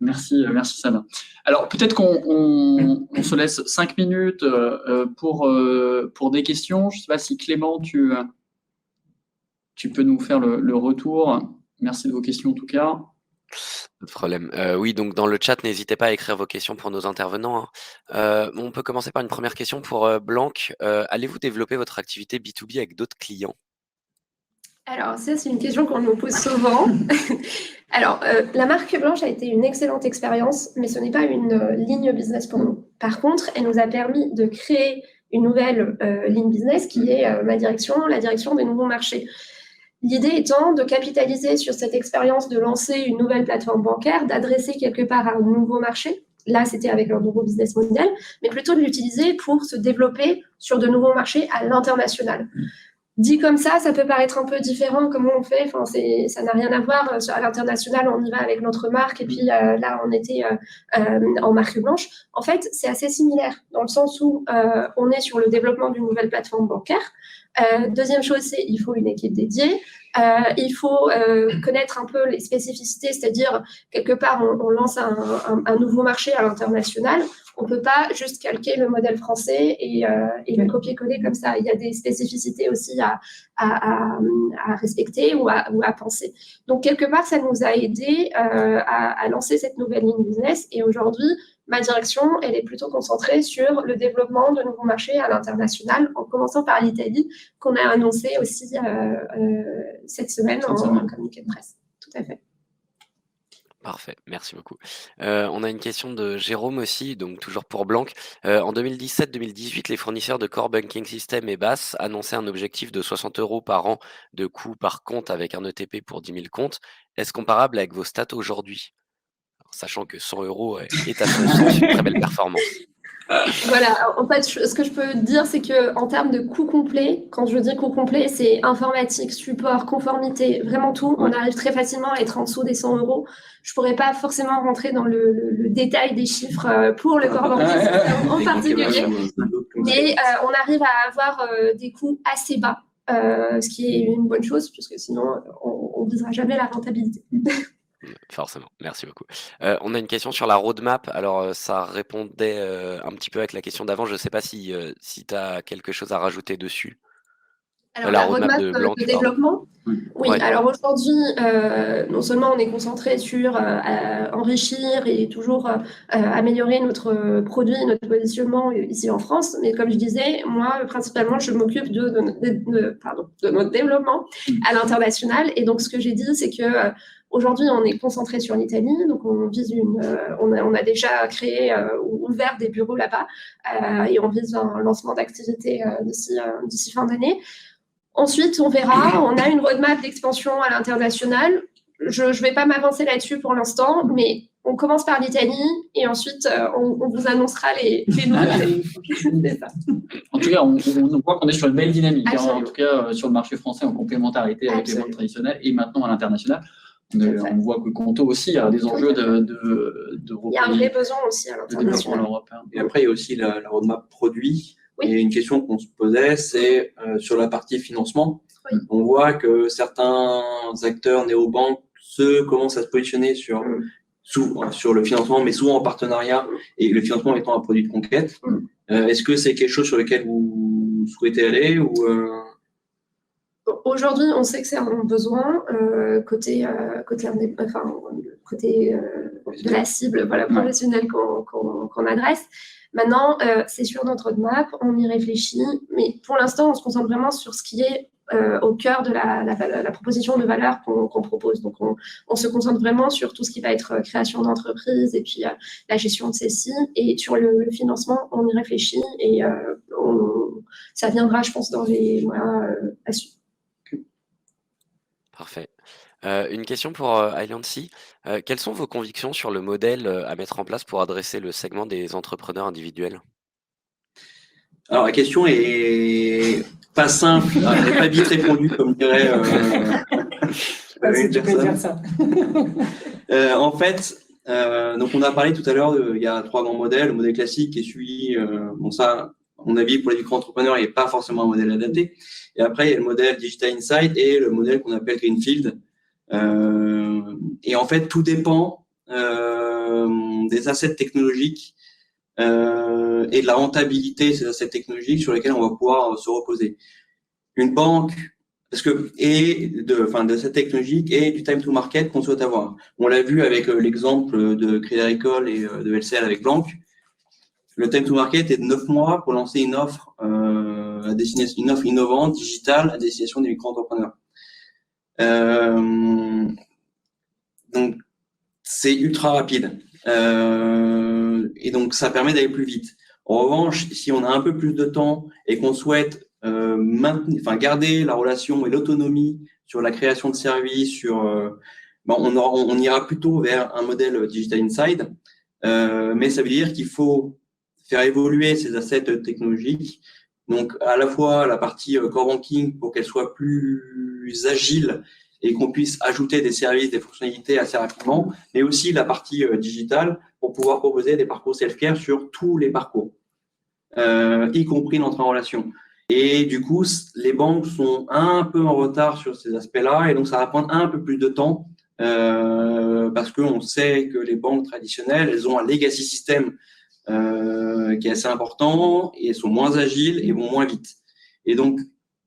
[SPEAKER 2] Merci Sana. Alors, peut-être qu'on se laisse 5 minutes pour des questions. Je ne sais pas si Clément, tu peux nous faire le retour. Merci de vos questions en tout cas.
[SPEAKER 6] Pas de problème. Oui, donc dans le chat, n'hésitez pas à écrire vos questions pour nos intervenants. On peut commencer par une première question pour Blank. Allez-vous développer votre activité B2B avec d'autres clients?
[SPEAKER 5] Alors, ça, c'est une question qu'on nous pose souvent. Alors, la marque Blanche a été une excellente expérience, mais ce n'est pas une ligne business pour nous. Par contre, elle nous a permis de créer nouvelle ligne business qui est ma direction, la direction des nouveaux marchés. L'idée étant de capitaliser sur cette expérience de lancer une nouvelle plateforme bancaire, d'adresser quelque part un nouveau marché. Là, c'était avec un nouveau business model, mais plutôt de l'utiliser pour se développer sur de nouveaux marchés à l'international. Dit comme ça peut paraître un peu différent comment on fait. Enfin, ça n'a rien à voir. À l'international, on y va avec notre marque et puis là, on était en marque blanche. En fait, c'est assez similaire dans le sens où on est sur le développement d'une nouvelle plateforme bancaire. Deuxième chose, c'est il faut une équipe dédiée. Il faut connaître un peu les spécificités, c'est-à-dire quelque part, on lance un nouveau marché à l'international. On ne peut pas juste calquer le modèle français et le copier-coller comme ça. Il y a des spécificités aussi à respecter ou à penser. Donc, quelque part, ça nous a aidé à lancer cette nouvelle ligne business. Et aujourd'hui, ma direction, elle est plutôt concentrée sur le développement de nouveaux marchés à l'international, en commençant par l'Italie, qu'on a annoncé aussi cette semaine en communiqué de presse. Tout à fait.
[SPEAKER 6] Parfait, merci beaucoup. On a une question de Jérôme aussi, donc toujours pour Blanc. En 2017-2018, les fournisseurs de Core Banking System et BAS annonçaient un objectif de 60 € par an de coût par compte avec un ETP pour 10 000 comptes. Est-ce comparable avec vos stats aujourd'hui? Sachant que 100 € est à son sens une très belle performance.
[SPEAKER 5] Voilà, en fait, ce que je peux dire, c'est qu'en termes de coût complet, quand je dis coût complet, c'est informatique, support, conformité, vraiment tout. On arrive très facilement à être en dessous des 100 €. Je ne pourrais pas forcément rentrer dans le détail des chiffres pour le Core Banking System en particulier, mais on arrive à avoir des coûts assez bas, ce qui est une bonne chose, puisque sinon, on ne visera jamais la rentabilité.
[SPEAKER 6] Forcément, merci beaucoup. On a une question sur la roadmap. Alors, ça répondait un petit peu avec la question d'avant. Je ne sais pas si tu as quelque chose à rajouter dessus.
[SPEAKER 5] Alors, la roadmap
[SPEAKER 6] de Blanc,
[SPEAKER 5] de développement, oui.
[SPEAKER 6] Ouais.
[SPEAKER 5] Alors aujourd'hui, non seulement on est concentré sur enrichir et toujours améliorer notre produit, notre positionnement ici en France, mais comme je disais, moi, principalement, je m'occupe de notre développement à l'international. Et donc, ce que j'ai dit, c'est que aujourd'hui, on est concentré sur l'Italie, donc on vise on a déjà créé ou ouvert des bureaux là-bas et on vise un lancement d'activité d'ici fin d'année. Ensuite, on verra. On a une roadmap d'expansion à l'international. Je ne vais pas m'avancer là-dessus pour l'instant, mais on commence par l'Italie et ensuite, on vous annoncera les nouveautés. C'est ça.
[SPEAKER 2] En tout cas, on voit qu'on est sur une belle dynamique. En tout cas, sur le marché français, en complémentarité avec les banques traditionnelles et maintenant à l'international. On voit que Conto aussi a des enjeux de
[SPEAKER 5] il y a un vrai besoin aussi à l'international.
[SPEAKER 4] Et après, il y a aussi la roadmap produit. Oui. Et une question qu'on se posait, c'est sur la partie financement. Oui. On voit que certains acteurs néobanques commencent à se positionner sur le financement, mais souvent en partenariat, et le financement étant un produit de conquête. Est-ce que c'est quelque chose sur lequel vous souhaitez aller ou
[SPEAKER 5] Aujourd'hui, on sait que c'est un besoin côté de la cible professionnelle qu'on adresse. Maintenant, c'est sur notre roadmap, on y réfléchit, mais pour l'instant, on se concentre vraiment sur ce qui est au cœur de la proposition de valeur qu'on propose. Donc, on se concentre vraiment sur tout ce qui va être création d'entreprise et puis la gestion de celle-ci. Et sur le financement, on y réfléchit et ça viendra, je pense, dans les mois à suivre.
[SPEAKER 6] Parfait. Une question pour Ailancy. Quelles sont vos convictions sur le modèle à mettre en place pour adresser le segment des entrepreneurs individuels?
[SPEAKER 4] Alors, la question est pas simple, elle n'est pas vite répondue, comme dirait une personne. En fait, donc on a parlé tout à l'heure, il y a 3 grands modèles. Le modèle classique qui est suivi, ça, à mon avis, pour les micro-entrepreneurs, il n'est pas forcément un modèle adapté. Et après, il y a le modèle Digital Insight et le modèle qu'on appelle Greenfield. Et en fait, tout dépend des assets technologiques et de la rentabilité de ces assets technologiques sur lesquels on va pouvoir se reposer. Une banque, de cette technologique et du time to market qu'on souhaite avoir. On l'a vu avec l'exemple de Crédit Agricole et de LCL avec Blanc. Le time to market est de 9 mois pour lancer une offre une offre innovante, digitale, à destination des micro-entrepreneurs. Donc, c'est ultra rapide. Et donc, ça permet d'aller plus vite. En revanche, si on a un peu plus de temps et qu'on souhaite garder la relation et l'autonomie sur la création de services, on ira plutôt vers un modèle Digital Inside, mais ça veut dire qu'il faut faire évoluer ces assets technologiques. Donc, à la fois la partie core banking pour qu'elle soit plus agile et qu'on puisse ajouter des services, des fonctionnalités assez rapidement, mais aussi la partie digitale pour pouvoir proposer des parcours self-care sur tous les parcours, y compris l'entrée en relation. Et du coup, les banques sont un peu en retard sur ces aspects-là, et donc ça va prendre un peu plus de temps parce qu'on sait que les banques traditionnelles, elles ont un legacy system qui est assez important et sont moins agiles et vont moins vite. Et donc,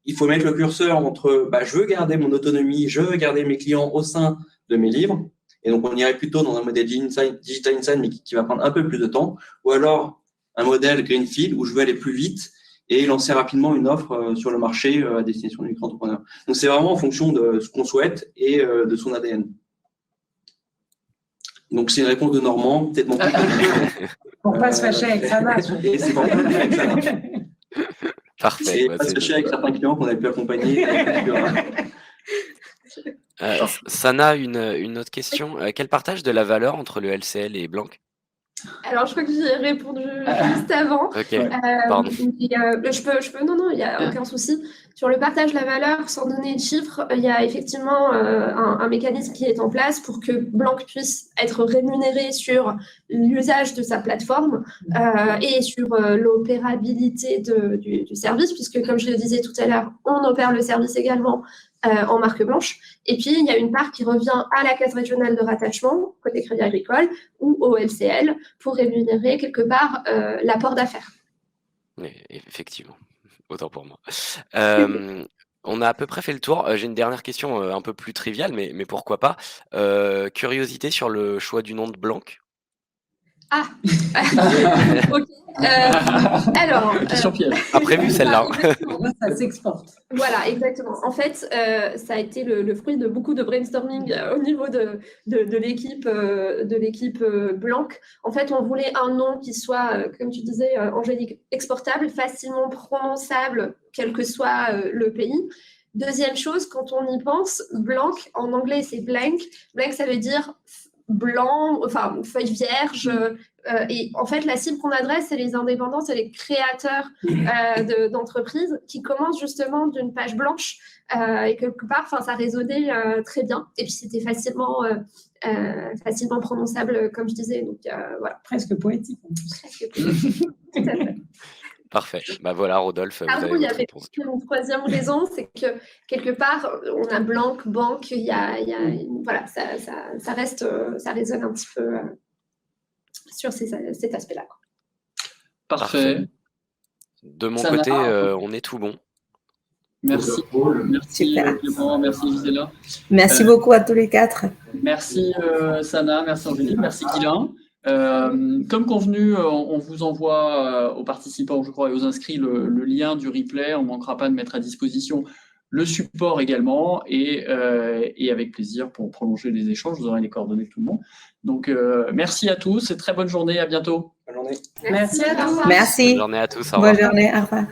[SPEAKER 4] il faut mettre le curseur entre je veux garder mon autonomie, je veux garder mes clients au sein de mes livres. Et donc, on irait plutôt dans un modèle Digital Inside, mais qui va prendre un peu plus de temps. Ou alors, un modèle Greenfield où je veux aller plus vite et lancer rapidement une offre sur le marché à destination du micro-entrepreneur. Donc, c'est vraiment en fonction de ce qu'on souhaite et de son ADN. Donc, c'est une réponse de Normand, peut-être mon
[SPEAKER 3] Pour ne pas se fâcher avec Sana.
[SPEAKER 4] Et c'est pour pas se fâcher avec Sana.
[SPEAKER 6] Parfait.
[SPEAKER 4] Et pas se fâcher avec certains clients qu'on a pu accompagner.
[SPEAKER 6] Sana, une autre question. Quel partage de la valeur entre le LCL et Blank?
[SPEAKER 5] Alors, je crois que j'y ai répondu juste avant.
[SPEAKER 6] Ok, pardon.
[SPEAKER 5] Je peux, non, il n'y a aucun souci. Sur le partage de la valeur, sans donner de chiffres, il y a effectivement un mécanisme qui est en place pour que Blank puisse être rémunéré sur l'usage de sa plateforme et sur l'opérabilité du service, puisque, comme je le disais tout à l'heure, on opère le service également en marque blanche. Et puis, il y a une part qui revient à la caisse régionale de rattachement, côté Crédit Agricole, ou au LCL, pour rémunérer quelque part l'apport d'affaires.
[SPEAKER 6] Oui, effectivement, autant pour moi. On a à peu près fait le tour. J'ai une dernière question un peu plus triviale, mais pourquoi pas. Curiosité sur le choix du nom de Blank?
[SPEAKER 5] Ah ok. Alors,
[SPEAKER 2] question piège.
[SPEAKER 6] Imprévu celle-là.
[SPEAKER 3] Ça s'exporte.
[SPEAKER 5] Voilà, exactement. En fait, ça a été le fruit de beaucoup de brainstorming au niveau de l'équipe Blank. En fait, on voulait un nom qui soit, comme tu disais, Angélique, exportable, facilement prononçable, quel que soit le pays. Deuxième chose, quand on y pense, Blank, en anglais, c'est blank. Blank, ça veut dire blanc, enfin feuille vierge. Et en fait, la cible qu'on adresse, c'est les indépendants, c'est les créateurs d'entreprises qui commencent justement d'une page blanche. Et quelque part, ça résonnait très bien. Et puis, c'était facilement prononçable, comme je disais. Donc, voilà.
[SPEAKER 3] Presque poétique. En plus.
[SPEAKER 5] Presque poétique. Tout à fait.
[SPEAKER 6] Parfait. Voilà, Rodolphe, vous avez
[SPEAKER 5] Il y
[SPEAKER 6] votre
[SPEAKER 5] avait
[SPEAKER 6] réponse.
[SPEAKER 5] une troisième raison, c'est que quelque part, on a Blank, banque, voilà, ça reste, ça résonne un petit peu sur cet aspect-là.
[SPEAKER 2] Parfait.
[SPEAKER 6] De mon côté, on est tout bon.
[SPEAKER 2] Merci. Merci Clément, merci Gisela.
[SPEAKER 1] Merci beaucoup à tous les quatre.
[SPEAKER 2] Merci Sana, merci Angélique, merci Guilain. Comme convenu, on vous envoie aux participants, je crois, et aux inscrits le lien du replay. On ne manquera pas de mettre à disposition le support également et avec plaisir pour prolonger les échanges. Vous aurez les coordonnées de tout le monde. Donc, merci à tous et très bonne journée. À bientôt.
[SPEAKER 4] Bonne journée.
[SPEAKER 3] Merci à tous.
[SPEAKER 1] Merci.
[SPEAKER 6] Bonne journée à tous. Au revoir.
[SPEAKER 1] Bonne journée. Au revoir.